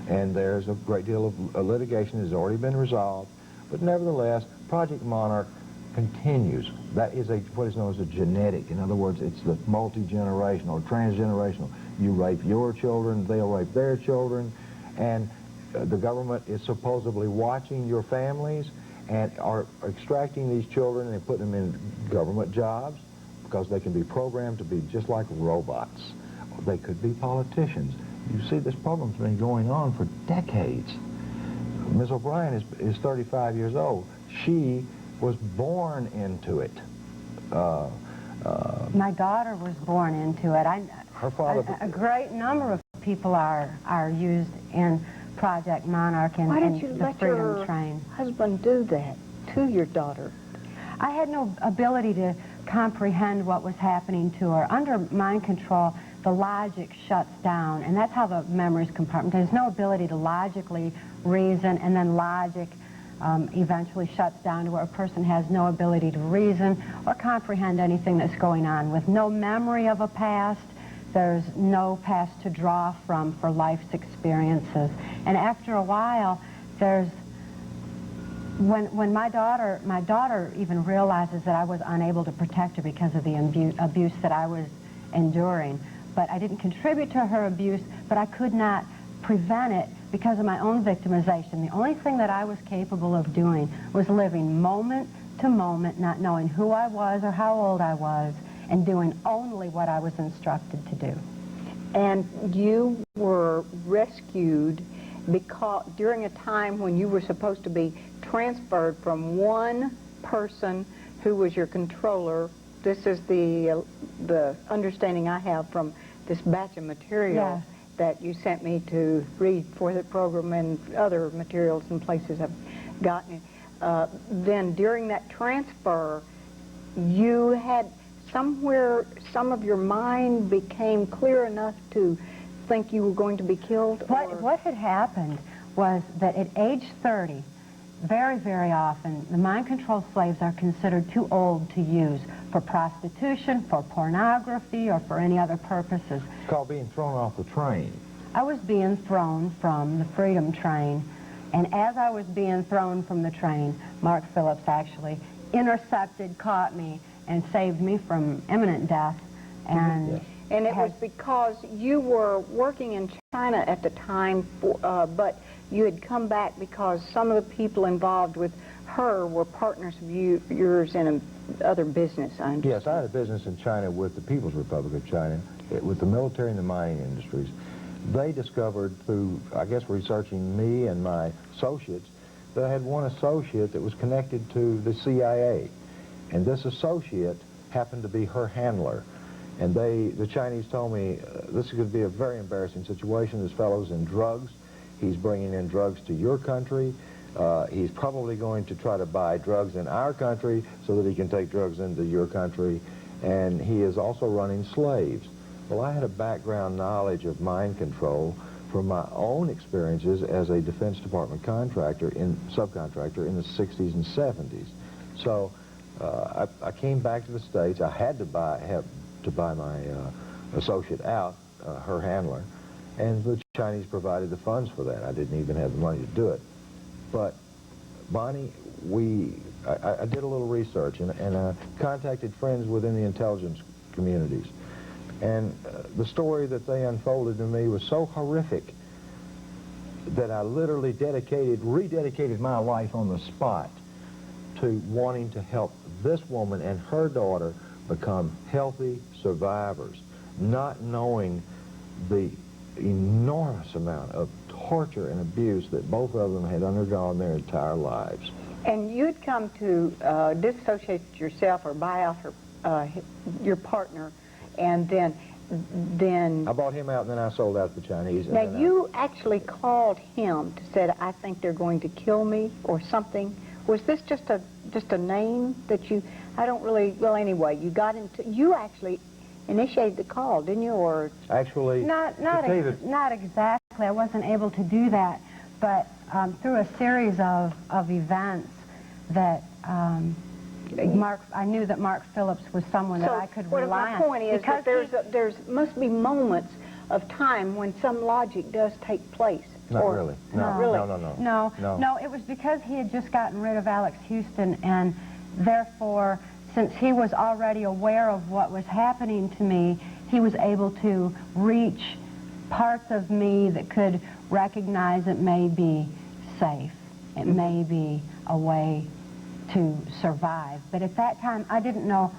and there's a great deal of litigation has already been resolved, but nevertheless, Project Monarch continues. That is what is known as a genetic. In other words, it's the multi-generational or transgenerational. You rape your children, they'll rape their children, and the government is supposedly watching your families and are extracting these children and putting them in government jobs because they can be programmed to be just like robots. They could be politicians. You see, this problem's been going on for decades. Ms. O'Brien is 35 years old. She was born into it. My daughter was born into it. Her father... A great number of people are used in Project Monarch and Why didn't you the let Freedom your Train. husband do that to your daughter? I had no ability to comprehend what was happening to her. Under mind control, the logic shuts down, and that's how the memory is compartmentalized. There's no ability to logically reason, and then logic eventually shuts down to where a person has no ability to reason or comprehend anything that's going on. With no memory of a past, there's no past to draw from for life's experiences. And after a while, when my daughter even realizes that I was unable to protect her because of the abuse that I was enduring. But I didn't contribute to her abuse, but I could not prevent it because of my own victimization. The only thing that I was capable of doing was living moment to moment, not knowing who I was or how old I was, and doing only what I was instructed to do. And you were rescued because during a time when you were supposed to be transferred from one person who was your controller. This is the understanding I have from this batch of material that you sent me to read for the program and other materials and places I've gotten it. Then during that transfer, you had somewhere, some of your mind became clear enough to think you were going to be killed? What had happened was that at age 30, very, very often, the mind control slaves are considered too old to use for prostitution, for pornography, or for any other purposes. It's called being thrown off the train. I was being thrown from the Freedom Train, and as I was being thrown from the train, Mark Phillips actually intercepted, caught me, and saved me from imminent death. And And it was because you were working in China at the time, but you had come back because some of the people involved with her were partners of yours in other business, I understand. Yes, I had a business in China with the People's Republic of China, with the military and the mining industries. They discovered through, I guess, researching me and my associates, that I had one associate that was connected to the CIA. And this associate happened to be her handler. And the Chinese told me, this could be a very embarrassing situation. This fellow's in drugs. He's bringing in drugs to your country. He's probably going to try to buy drugs in our country so that he can take drugs into your country. And he is also running slaves. Well, I had a background knowledge of mind control from my own experiences as a Defense Department subcontractor in the 60s and 70s. So I came back to the States. I had to buy my associate out, her handler, and the Chinese provided the funds for that. I didn't even have the money to do it. But Bonnie, I did a little research and contacted friends within the intelligence communities. And the story that they unfolded to me was so horrific that I literally rededicated my life on the spot to wanting to help this woman and her daughter become healthy survivors, not knowing the enormous amount of torture and abuse that both of them had undergone their entire lives. And you'd come to disassociate yourself or buy out your partner, and then I bought him out, and then I sold out to the Chinese. Now, you actually called him to say, I think they're going to kill me, or something. Was this just a name that you, I don't really, well, anyway, you actually initiated the call, didn't you, or? Actually, not exactly. I wasn't able to do that, but through a series of events that I knew that Mark Phillips was someone that I could rely on. My point is that there's must be moments of time when some logic does take place. Not really. Not really. No, it was because he had just gotten rid of Alex Houston, and therefore, since he was already aware of what was happening to me, he was able to reach parts of me that could recognize it may be safe. It may be a way to survive. But at that time, I didn't know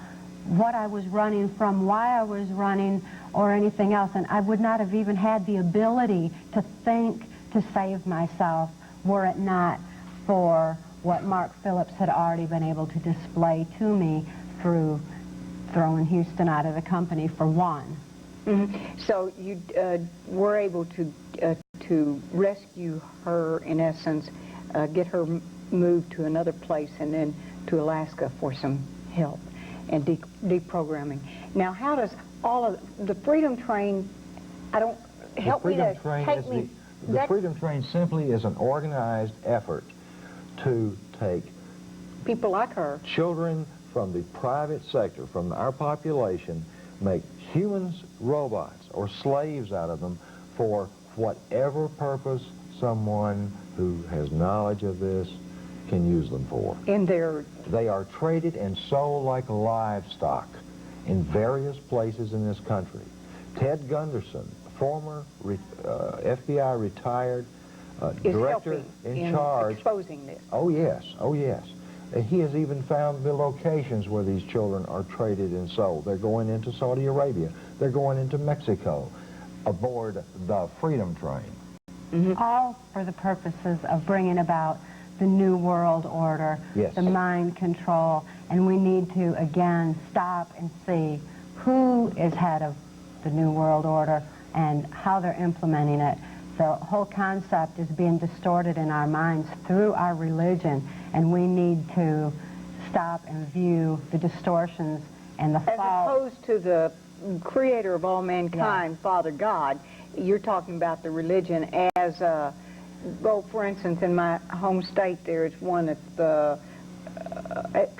what I was running from, why I was running, or anything else. And I would not have even had the ability to think to save myself were it not for what Mark Phillips had already been able to display to me through throwing Houston out of the company, for one. Mm-hmm. So you were able to rescue her, in essence, get her moved to another place, and then to Alaska for some help and deprogramming. Now, how does all of the Freedom Train, The Freedom Train simply is an organized effort to take people like her, children from the private sector, from our population, make humans robots or slaves out of them for whatever purpose someone who has knowledge of this can use them for. They are traded and sold like livestock in various places in this country. Ted Gunderson, former FBI retired director in charge, exposing this. Oh yes, oh yes. He has even found the locations where these children are traded and sold. They're going into Saudi Arabia. They're going into Mexico aboard the Freedom Train. Mm-hmm. All for the purposes of bringing about the New World Order, yes, the mind control, and we need to, again, stop and see who is head of the New World Order and how they're implementing it. The whole concept is being distorted in our minds through our religion, and we need to stop and view the distortions and the fault. As opposed to the creator of all mankind, yeah, Father God, you're talking about the religion as well, for instance, in my home state, there's one at the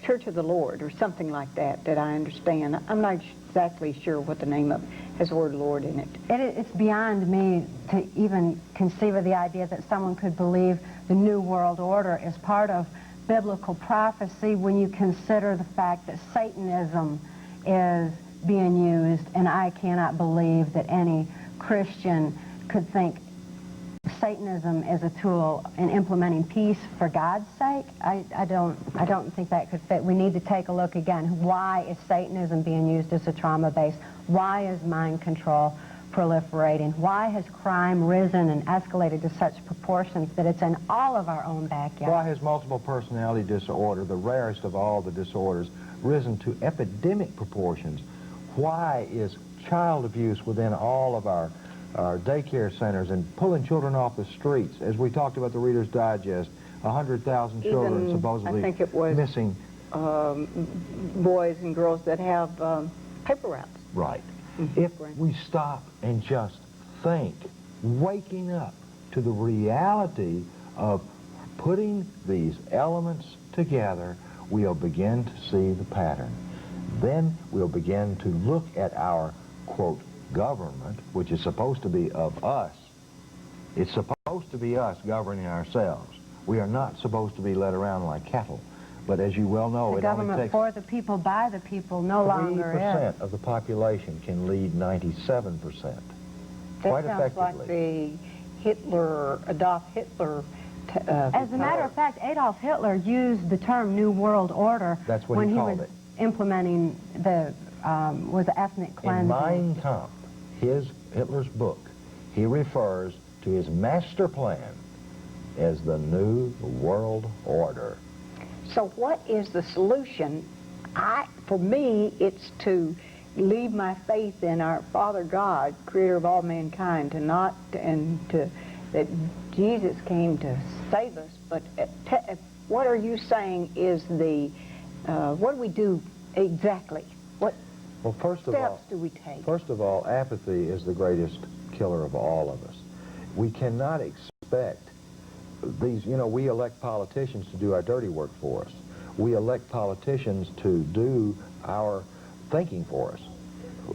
Church of the Lord or something like that, that I understand. I'm not exactly sure what the name of it has the word Lord in it. It's beyond me to even conceive of the idea that someone could believe the New World Order is part of biblical prophecy when you consider the fact that Satanism is being used, and I cannot believe that any Christian could think Satanism is a tool in implementing peace for God's sake. I don't think that could fit. We need to take a look again. Why is Satanism being used as a trauma base? Why is mind control proliferating? Why has crime risen and escalated to such proportions that it's in all of our own backyard? Why has multiple personality disorder, the rarest of all the disorders, risen to epidemic proportions? Why is child abuse within all of our daycare centers and pulling children off the streets? As we talked about the Reader's Digest, 100,000 children supposedly I think it was missing. Boys and girls that have paper wraps. Right. If we stop and just think, waking up to the reality of putting these elements together, we'll begin to see the pattern. Then we'll begin to look at our, quote, government, which is supposed to be of us. It's supposed to be us governing ourselves. We are not supposed to be led around like cattle. But as you well know, the it only government takes for the people, by the people, no longer is. 3% of the population can lead 97%. Quite That sounds like effectively. the Adolf Hitler. As a matter of fact, Adolf Hitler used the term New World Order That's what when he he called was it. implementing the was ethnic In cleansing. Mein Kampf, Hitler's book, he refers to his master plan as the New World Order. So what is the solution? For me, it's to leave my faith in our Father God, creator of all mankind, that Jesus came to save us. But what are you saying is what do we do exactly? What Well, steps do we take? First of all, apathy is the greatest killer of all of us. We cannot expect these, we elect politicians to do our dirty work for us. We elect politicians to do our thinking for us.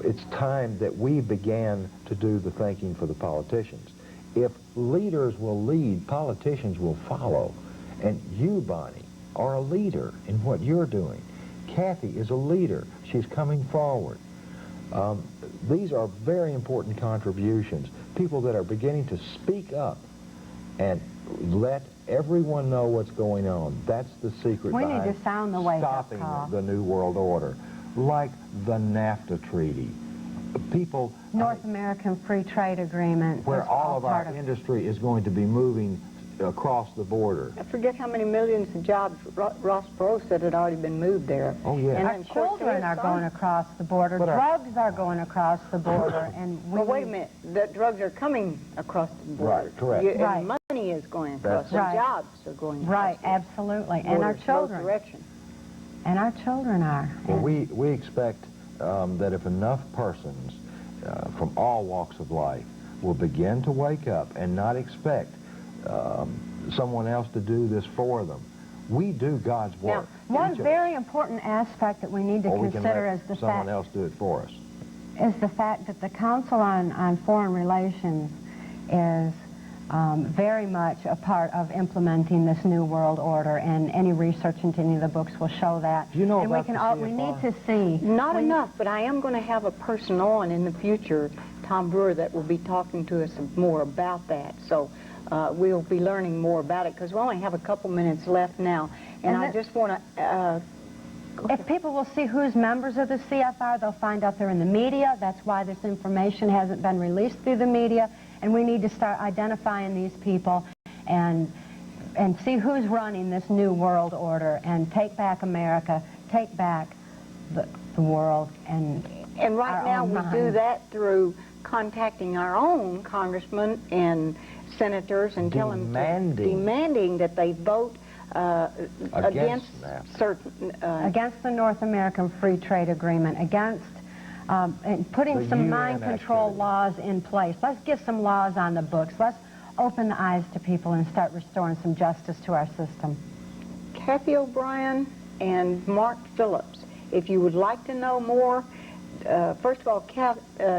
It's time that we began to do the thinking for the politicians. If leaders will lead, politicians will follow. And you, Bonnie, are a leader in what you're doing. Kathy is a leader. She's coming forward. These are very important contributions. People that are beginning to speak up and let everyone know what's going on. That's the secret We need behind to sound the wake-up stopping call. the New World Order. Like the NAFTA treaty. People... North American Free Trade Agreement. Where is all of our part industry is going to be moving across the border. I forget how many millions of jobs Ross Perot said had already been moved there. Oh, yeah. And Our then, of course, children are going across the border. But Drugs are going across the border. And Well, wait a minute. The drugs are coming across the border. Right, correct. Right. And money is going across. That's And right. jobs are going across. Right, the absolutely. And border, our both children. directions. And our children are. Well, And we expect that if enough persons from all walks of life will begin to wake up and not expect someone else to do this for them, we do God's work. one each of very important aspect that we need to us. Or we can consider let is the someone fact else do it for us. is the fact that the Council on Foreign Relations is very much a part of implementing this New World Order, and any research into any of the books will show that. Do you know and about the we need CFR? to see. Not enough, but I am going to have a person on in the future, Tom Brewer, that will be talking to us more about that. So we'll be learning more about it, because we only have a couple minutes left now. And I just want to... If people will see who's members of the CFR, they'll find out they're in the media. That's why this information hasn't been released through the media. And we need to start identifying these people and see who's running this New World Order and take back America, take back the world. And right now we do that through contacting our own congressmen and senators and demanding that they vote against certain... against the North American Free Trade Agreement, against and putting some mind control laws in place. Let's get some laws on the books. Let's open the eyes to people and start restoring some justice to our system. Kathy O'Brien and Mark Phillips, if you would like to know more, first of all,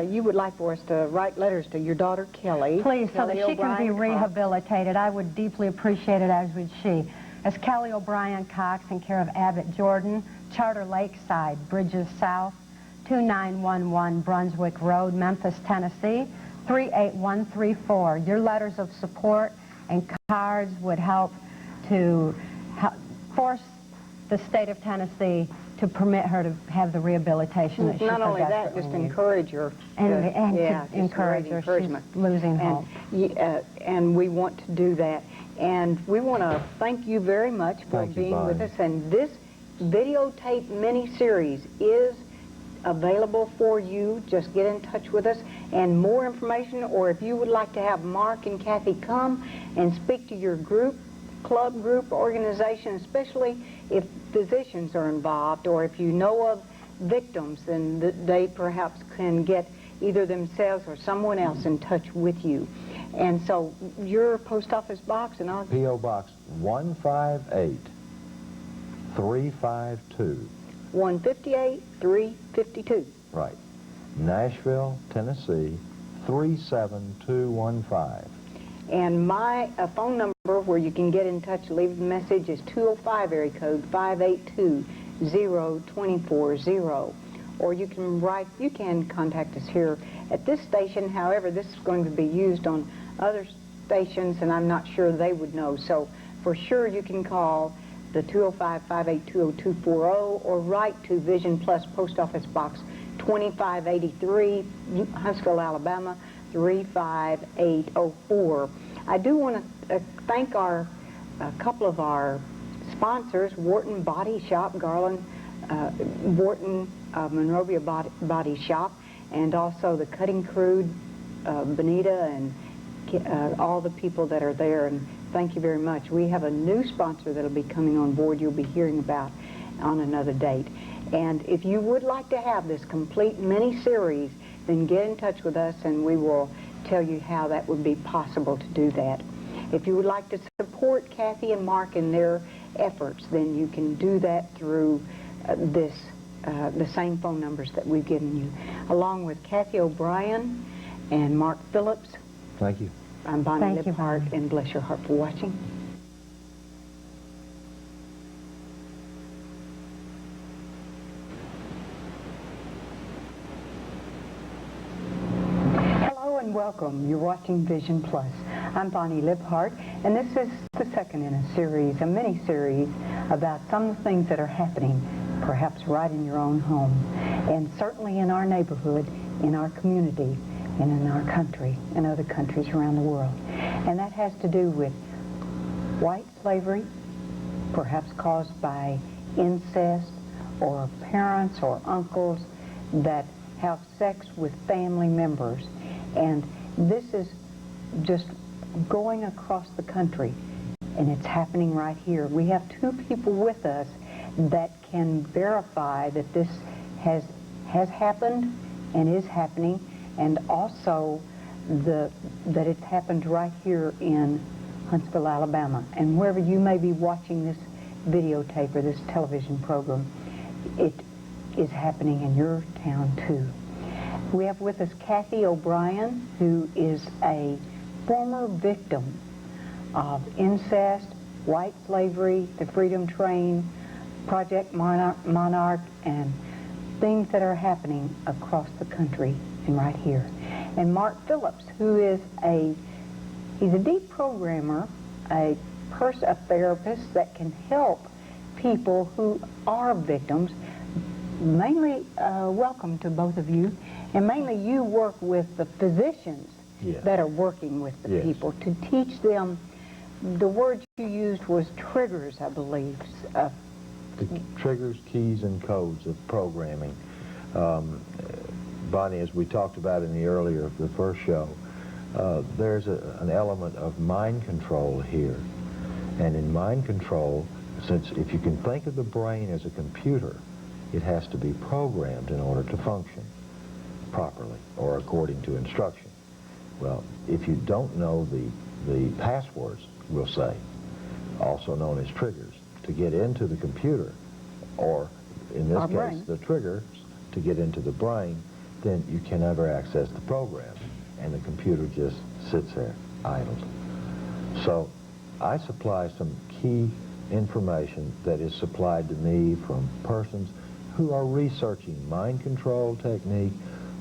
you would like for us to write letters to your daughter, Kelly. Please, so that she can be O'Brien rehabilitated. I would deeply appreciate it, as would she. As Kelly O'Brien Cox, in care of Abbott Jordan, Charter Lakeside, Bridges South, 2911 Brunswick Road, Memphis, Tennessee, 38134. Your letters of support and cards would help to force the state of Tennessee to permit her to have the rehabilitation that she Not only that, desperately just needs. encourage her. And Yeah, to just encourage great her. encouragement. She's losing hope. And we want to do that. And we want to thank you very much for Thank you, being with Bonnie. us. And this videotape mini-series is available for you. Just get in touch with us. And more information, or if you would like to have Mark and Kathy come and speak to your group, club group, organization, especially if physicians are involved, or if you know of victims, then they perhaps can get either themselves or someone else in touch with you. And so your post office box, and I'll... P.O. Box 158352. 158 352. Right. Nashville, Tennessee, 37215. And my phone number where you can get in touch, leave a message, is 205 area code 582-0240. Or you can contact us here at this station. However, this is going to be used on other stations, and I'm not sure they would know. So for sure you can call the 205-582-0240 or write to Vision Plus Post Office Box 2583, Huntsville, Alabama, 35804. I do want to thank a couple of our sponsors, Wharton Body Shop, Garland, Wharton, Monrovia Body Shop, and also the Cutting Crew, Benita, and all the people that are there, and thank you very much. We have a new sponsor that'll be coming on board you'll be hearing about on another date. And if you would like to have this complete mini-series, then get in touch with us and we will tell you how that would be possible to do that. If you would like to support Kathy and Mark in their efforts, then you can do that through the same phone numbers that we've given you, along with Kathy O'Brien and Mark Phillips. Thank you. I'm Bonnie Thank you, Liphart, Bonnie. and bless your heart for watching. Hello and welcome. You're watching Vision Plus. I'm Bonnie Liphart, and this is the second in a series, a mini-series, about some of the things that are happening, perhaps right in your own home, and certainly in our neighborhood, in our community, and in our country and other countries around the world. And that has to do with white slavery, perhaps caused by incest, or parents or uncles that have sex with family members. And this is just going across the country, and it's happening right here. We have two people with us that can verify that this has happened and is happening, and also that it's happened right here in Huntsville, Alabama. And wherever you may be watching this videotape or this television program, it is happening in your town too. We have with us Kathy O'Brien, who is a former victim of incest, white slavery, the Freedom Train, Project Monarch, and things that are happening across the country and right here. And Mark Phillips, who is he's a deprogrammer, a therapist that can help people who are victims. Mainly, welcome to both of you, and mainly you work with the physicians that are working with the people to teach them. The word you used was triggers, I believe. The triggers, keys, and codes of programming. Bonnie, as we talked about in the first show, there's an element of mind control here. And in mind control, since if you can think of the brain as a computer, it has to be programmed in order to function properly or according to instruction. Well, if you don't know the passwords, we'll say, also known as triggers, to get into the computer, or in this case, the triggers to get into the brain, then you can never access the program, and the computer just sits there, idled. So I supply some key information that is supplied to me from persons who are researching mind control technique.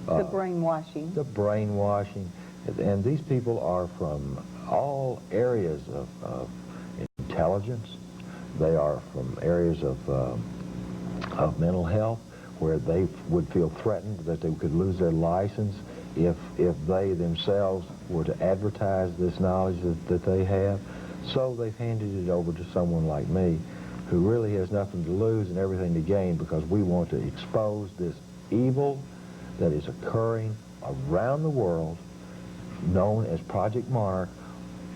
The brainwashing. The brainwashing. And these people are from all areas of intelligence. They are from areas of mental health, where they would feel threatened that they could lose their license if they themselves were to advertise this knowledge that they have. So they've handed it over to someone like me, who really has nothing to lose and everything to gain, because we want to expose this evil that is occurring around the world, known as Project Monarch,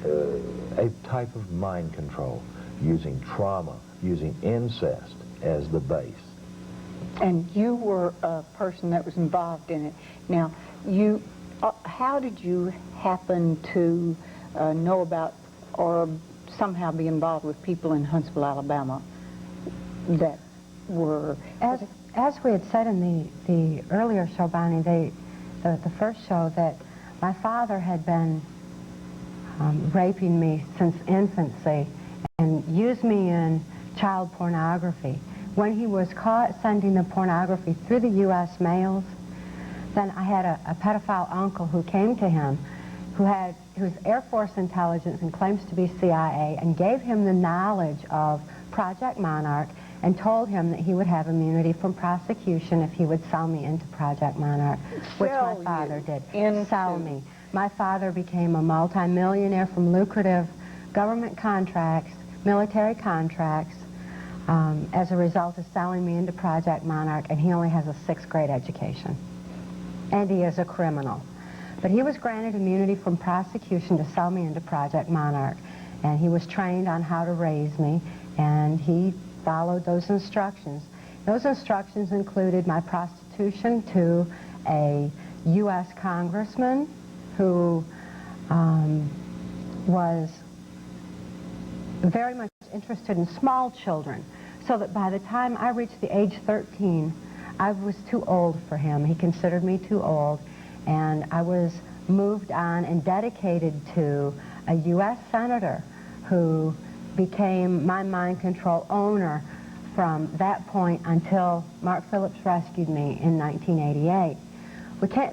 a type of mind control, using trauma, using incest as the base. And you were a person that was involved in it. Now, how did you happen to know about or somehow be involved with people in Huntsville, Alabama that were... As we had said in the earlier show, Bonnie, the first show, that my father had been raping me since infancy and used me in child pornography. When he was caught sending the pornography through the U.S. mails, then I had a pedophile uncle who came to him, who's Air Force intelligence and claims to be CIA, and gave him the knowledge of Project Monarch and told him that he would have immunity from prosecution if he would sell me into Project Monarch, which my father did. Sell me. My father became a multimillionaire from lucrative government contracts, military contracts, as a result of selling me into Project Monarch, and he only has a 6th grade education. And he is a criminal. But he was granted immunity from prosecution to sell me into Project Monarch, and he was trained on how to raise me, and he followed those instructions. Those instructions included my prostitution to a U.S. congressman who was very much interested in small children, so that by the time I reached the age 13, I was too old for him. He considered me too old, and I was moved on and dedicated to a U.S. senator who became my mind control owner from that point until Mark Phillips rescued me in 1988.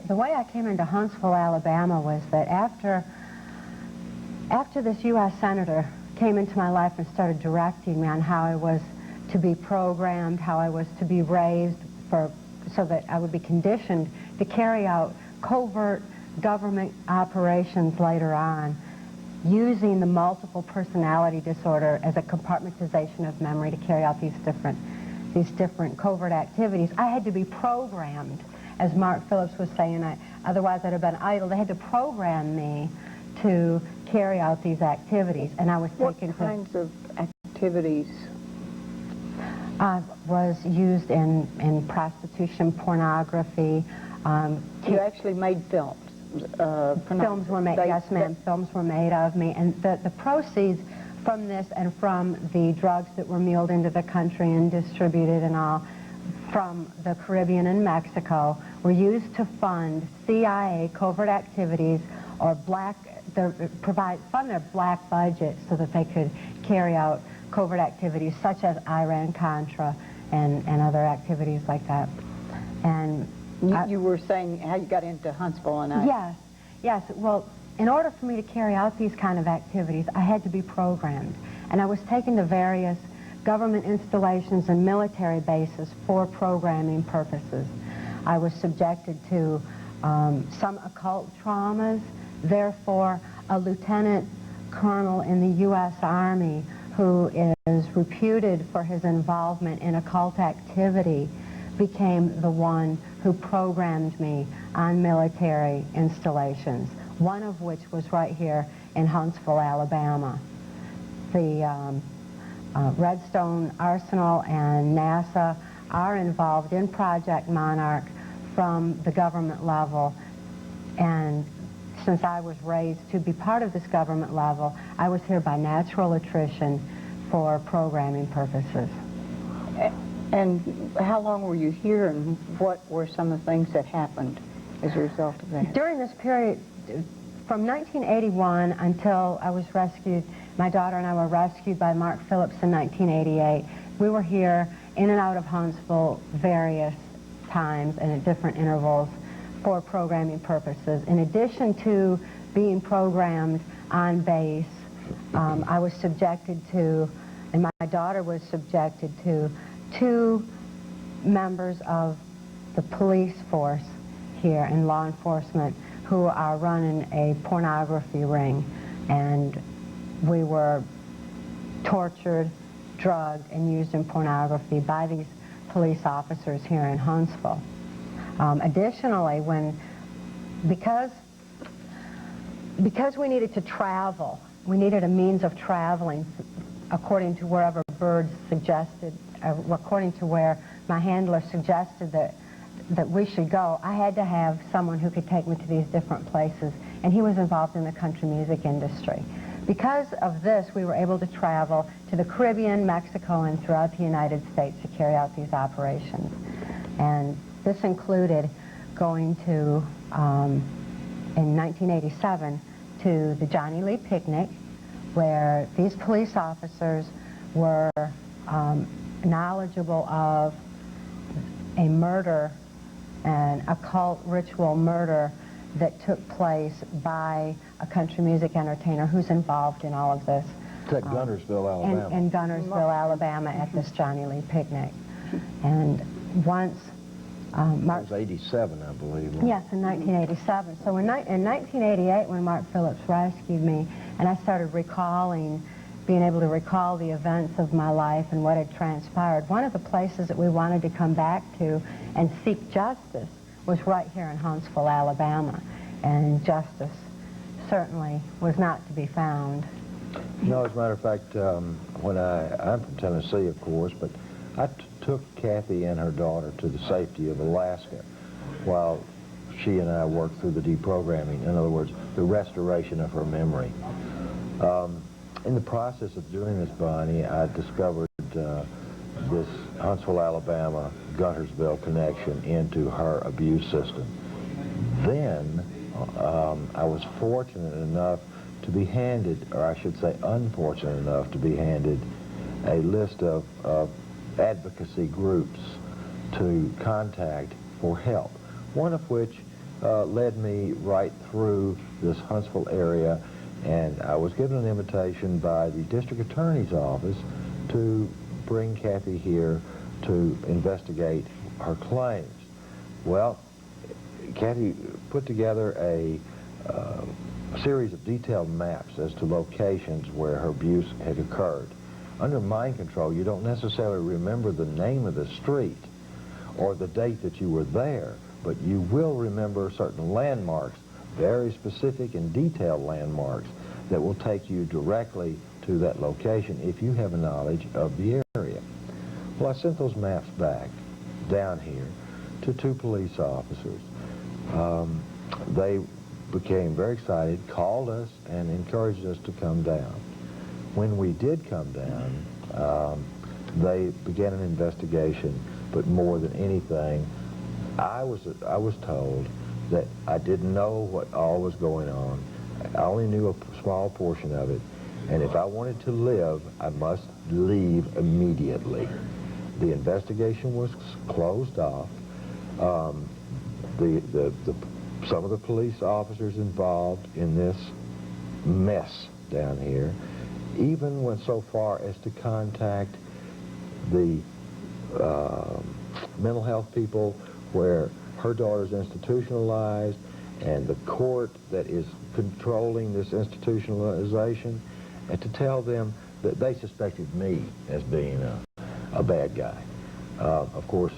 The way I came into Huntsville, Alabama was that after this U.S. senator came into my life and started directing me on how I was to be programmed, how I was to be raised so that I would be conditioned to carry out covert government operations later on, using the multiple personality disorder as a compartmentization of memory to carry out these different covert activities. I had to be programmed, as Mark Phillips was saying. Otherwise I'd have been idle. They had to program me to carry out these activities, and I was taken to... What kinds of activities? I was used in prostitution, pornography. You actually made films? Films were made, yes ma'am, films were made of me, and the proceeds from this and from the drugs that were mulled into the country and distributed and all from the Caribbean and Mexico were used to fund CIA covert activities or fund their black budget so that they could carry out covert activities such as Iran-Contra and other activities like that. And you were saying how you got into Huntsville and Yes. Well, in order for me to carry out these kind of activities, I had to be programmed. And I was taken to various government installations and military bases for programming purposes. I was subjected to some occult traumas. Therefore, a lieutenant colonel in the U.S. Army who is reputed for his involvement in occult activity became the one who programmed me on military installations, one of which was right here in Huntsville, Alabama. The Redstone Arsenal and NASA are involved in Project Monarch from the government level, and since I was raised to be part of this government level, I was here by natural attrition for programming purposes. And how long were you here, and what were some of the things that happened as a result of that? During this period, from 1981 until I was rescued, my daughter and I were rescued by Mark Phillips in 1988. We were here in and out of Huntsville various times and at different intervals for programming purposes. In addition to being programmed on base, I was subjected to, and my daughter was subjected to, 2 members of the police force here in law enforcement who are running a pornography ring, and we were tortured, drugged, and used in pornography by these police officers here in Huntsville. Additionally, because we needed to travel, we needed a means of traveling according to wherever birds suggested, according to where my handler suggested that we should go. I had to have someone who could take me to these different places, and he was involved in the country music industry. Because of this, we were able to travel to the Caribbean, Mexico, and throughout the United States to carry out these operations. And this included going to, in 1987, to the Johnny Lee picnic, where these police officers were knowledgeable of a murder, an occult ritual murder that took place by a country music entertainer who's involved in all of this. It's at Guntersville, Alabama. In Guntersville, Alabama, at this Johnny Lee picnic. And once Mark... It was 87, I believe. Yes, in 1987. So in 1988, when Mark Phillips rescued me, and I started being able to recall the events of my life and what had transpired, one of the places that we wanted to come back to and seek justice was right here in Huntsville, Alabama. And justice certainly was not to be found. No, as a matter of fact, when I'm from Tennessee, of course, but I took Kathy and her daughter to the safety of Alaska while she and I worked through the deprogramming. In other words, the restoration of her memory. In the process of doing this, Bonnie, I discovered this Huntsville, Alabama, Guntersville connection into her abuse system. Then I was fortunate enough to be handed, or I should say unfortunate enough to be handed, a list of advocacy groups to contact for help, one of which led me right through this Huntsville area, and I was given an invitation by the district attorney's office to bring Kathy here to investigate her claims. Well, Kathy put together a series of detailed maps as to locations where her abuse had occurred. Under mind control, you don't necessarily remember the name of the street or the date that you were there, but you will remember certain landmarks, very specific and detailed landmarks that will take you directly to that location if you have a knowledge of the area. Well, I sent those maps back down here to 2 police officers. They became very excited, called us, and encouraged us to come down. When we did come down, they began an investigation, but more than anything, I was told that I didn't know what all was going on. I only knew a small portion of it, and if I wanted to live, I must leave immediately. The investigation was closed off. Some of the police officers involved in this mess down here even went so far as to contact the mental health people where her daughter's institutionalized, and the court that is controlling this institutionalization, and to tell them that they suspected me as being a bad guy. Of course,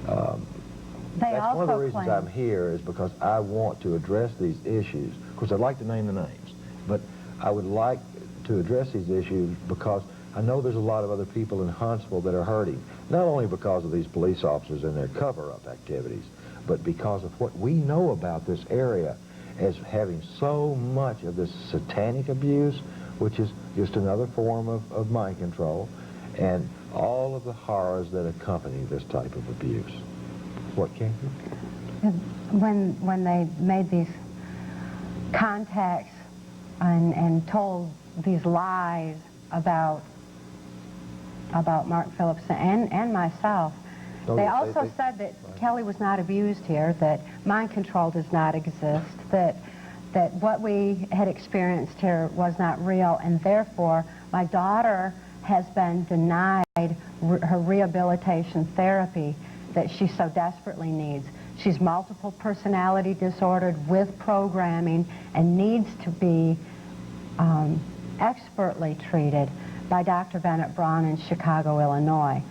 that's one of the reasons I'm here, is because I want to address these issues. Of course, I'd like to name the names, but I would like to address these issues because I know there's a lot of other people in Huntsville that are hurting, not only because of these police officers and their cover-up activities, but because of what we know about this area as having so much of this satanic abuse, which is just another form of mind control, and all of the horrors that accompany this type of abuse. What, Kathy? When they made these contacts and told these lies about about Mark Phillips and myself. Oh, They yes, also said that Kelly was not abused here, that mind control does not exist, that what we had experienced here was not real, and therefore my daughter has been denied her rehabilitation therapy that she so desperately needs. She's multiple personality disordered with programming and needs to be expertly treated by Dr. Bennett Braun in Chicago, Illinois.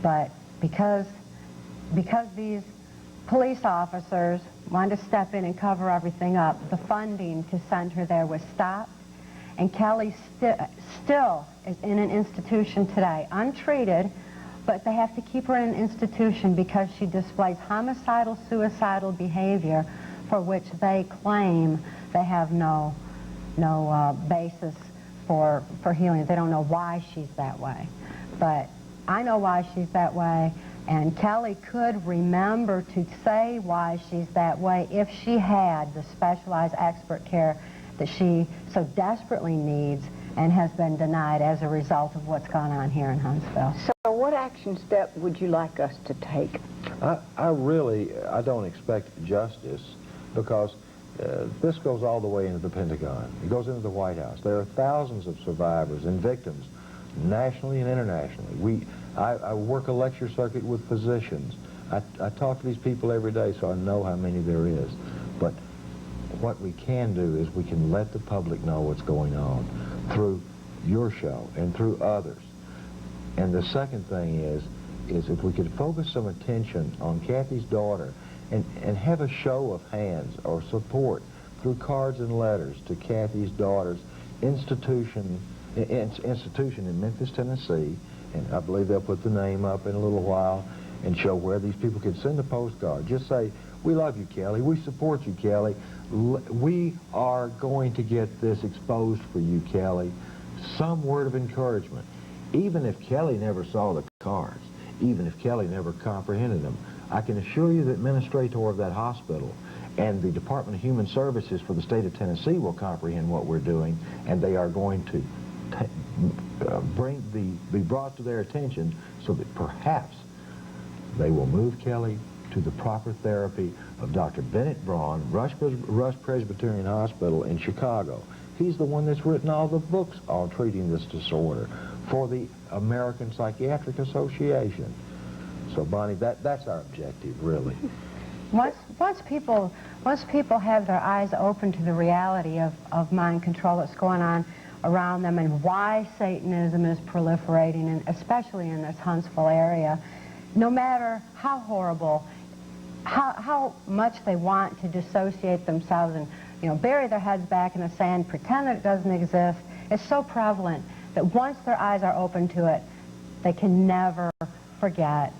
But because these police officers wanted to step in and cover everything up, the funding to send her there was stopped, and Kelly still is in an institution today, untreated, but they have to keep her in an institution because she displays homicidal, suicidal behavior for which they claim they have no basis for healing. They don't know why she's that way. But I know why she's that way, and Kelly could remember to say why she's that way if she had the specialized expert care that she so desperately needs and has been denied as a result of what's gone on here in Huntsville. So what action step would you like us to take? I don't expect justice, because this goes all the way into the Pentagon. It goes into the White House. There are thousands of survivors and victims, nationally and internationally. I work a lecture circuit with physicians. I talk to these people every day, so I know how many there is. But what we can do is we can let the public know what's going on through your show and through others. And the second thing is if we could focus some attention on Kathy's daughter and have a show of hands or support through cards and letters to Kathy's daughter's institution in Memphis, Tennessee, and I believe they'll put the name up in a little while, and show where these people can send a postcard. Just say, "We love you, Kelly. We support you, Kelly. We are going to get this exposed for you, Kelly." Some word of encouragement. Even if Kelly never saw the cards, even if Kelly never comprehended them, I can assure you that administrator of that hospital and the Department of Human Services for the state of Tennessee will comprehend what we're doing, and they are going to be brought to their attention so that perhaps they will move Kelly to the proper therapy of Dr. Bennett Braun, Rush Presbyterian Hospital in Chicago. He's the one that's written all the books on treating this disorder for the American Psychiatric Association. So, Bonnie, that's our objective, really. Once people have their eyes open to the reality of mind control that's going on around them and why Satanism is proliferating, and especially in this Huntsville area, no matter how horrible, how much they want to dissociate themselves and bury their heads back in the sand, pretend that it doesn't exist, it's so prevalent that once their eyes are open to it, they can never forget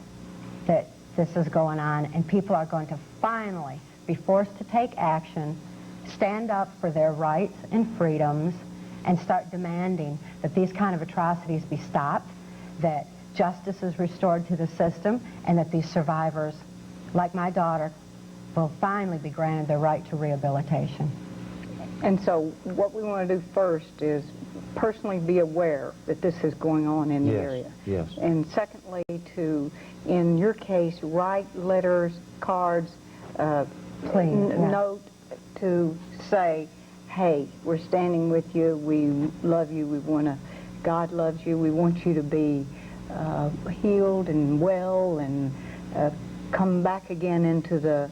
that this is going on, and people are going to finally be forced to take action, stand up for their rights and freedoms, and start demanding that these kind of atrocities be stopped, that justice is restored to the system, and that these survivors, like my daughter, will finally be granted their right to rehabilitation. And so what we want to do first is personally be aware that this is going on in the area. Yes. And secondly, to, in your case, write letters, cards, note to say, hey, we're standing with you, we love you, God loves you, we want you to be healed and well and come back again into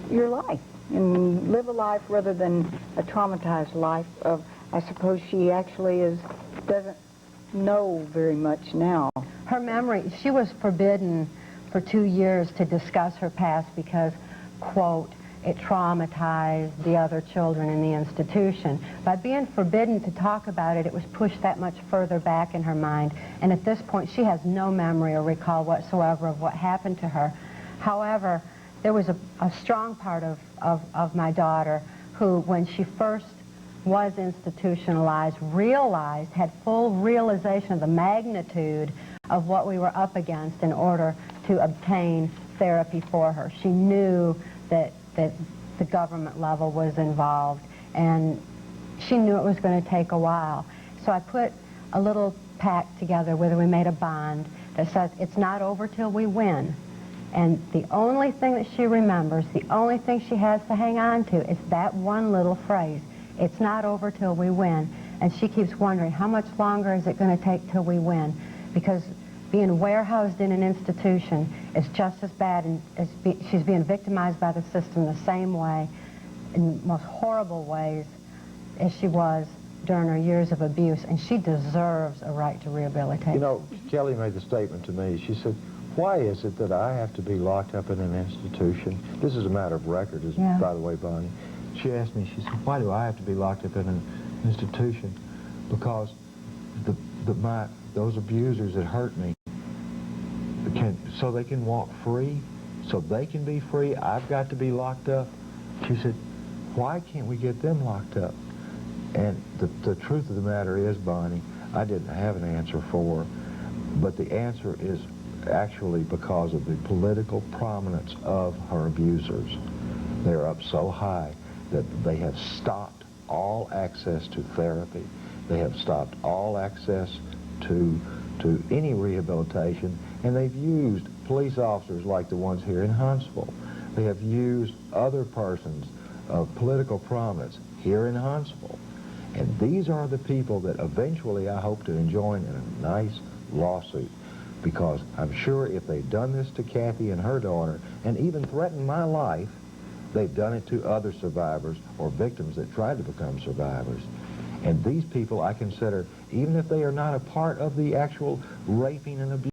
your life and live a life rather than a traumatized life of, I suppose she actually doesn't know very much now. Her memory, she was forbidden for 2 years to discuss her past because, quote, it traumatized the other children in the institution. By being forbidden to talk about it, it was pushed that much further back in her mind. And at this point, she has no memory or recall whatsoever of what happened to her. However, there was a strong part of my daughter who, when she first was institutionalized, had full realization of the magnitude of what we were up against in order to obtain therapy for her. She knew that the government level was involved, and she knew it was going to take a while. So I put a little pact together where we made a bond that says it's not over till we win. And the only thing that she remembers, the only thing she has to hang on to is that one little phrase. It's not over till we win. And she keeps wondering, how much longer is it going to take till we win? Because being warehoused in an institution is just as bad, as she's being victimized by the system the same way, in most horrible ways, as she was during her years of abuse. And she deserves a right to rehabilitation. You know, Kelly made the statement to me. She said, why is it that I have to be locked up in an institution? This is a matter of record, by the way, Bonnie. She asked me, she said, why do I have to be locked up in an institution? Because those abusers that hurt me, so they can walk free, so they can be free, I've got to be locked up. She said, why can't we get them locked up? And the truth of the matter is, Bonnie, I didn't have an answer for her, but the answer is actually because of the political prominence of her abusers. They're up so high that they have stopped all access to therapy. They have stopped all access to any rehabilitation, and they've used police officers like the ones here in Huntsville. They have used other persons of political prominence here in Huntsville. And these are the people that eventually I hope to enjoin in a nice lawsuit, because I'm sure if they've done this to Kathy and her daughter, and even threatened my life, they've done it to other survivors or victims that tried to become survivors. And these people I consider, even if they are not a part of the actual raping and abuse,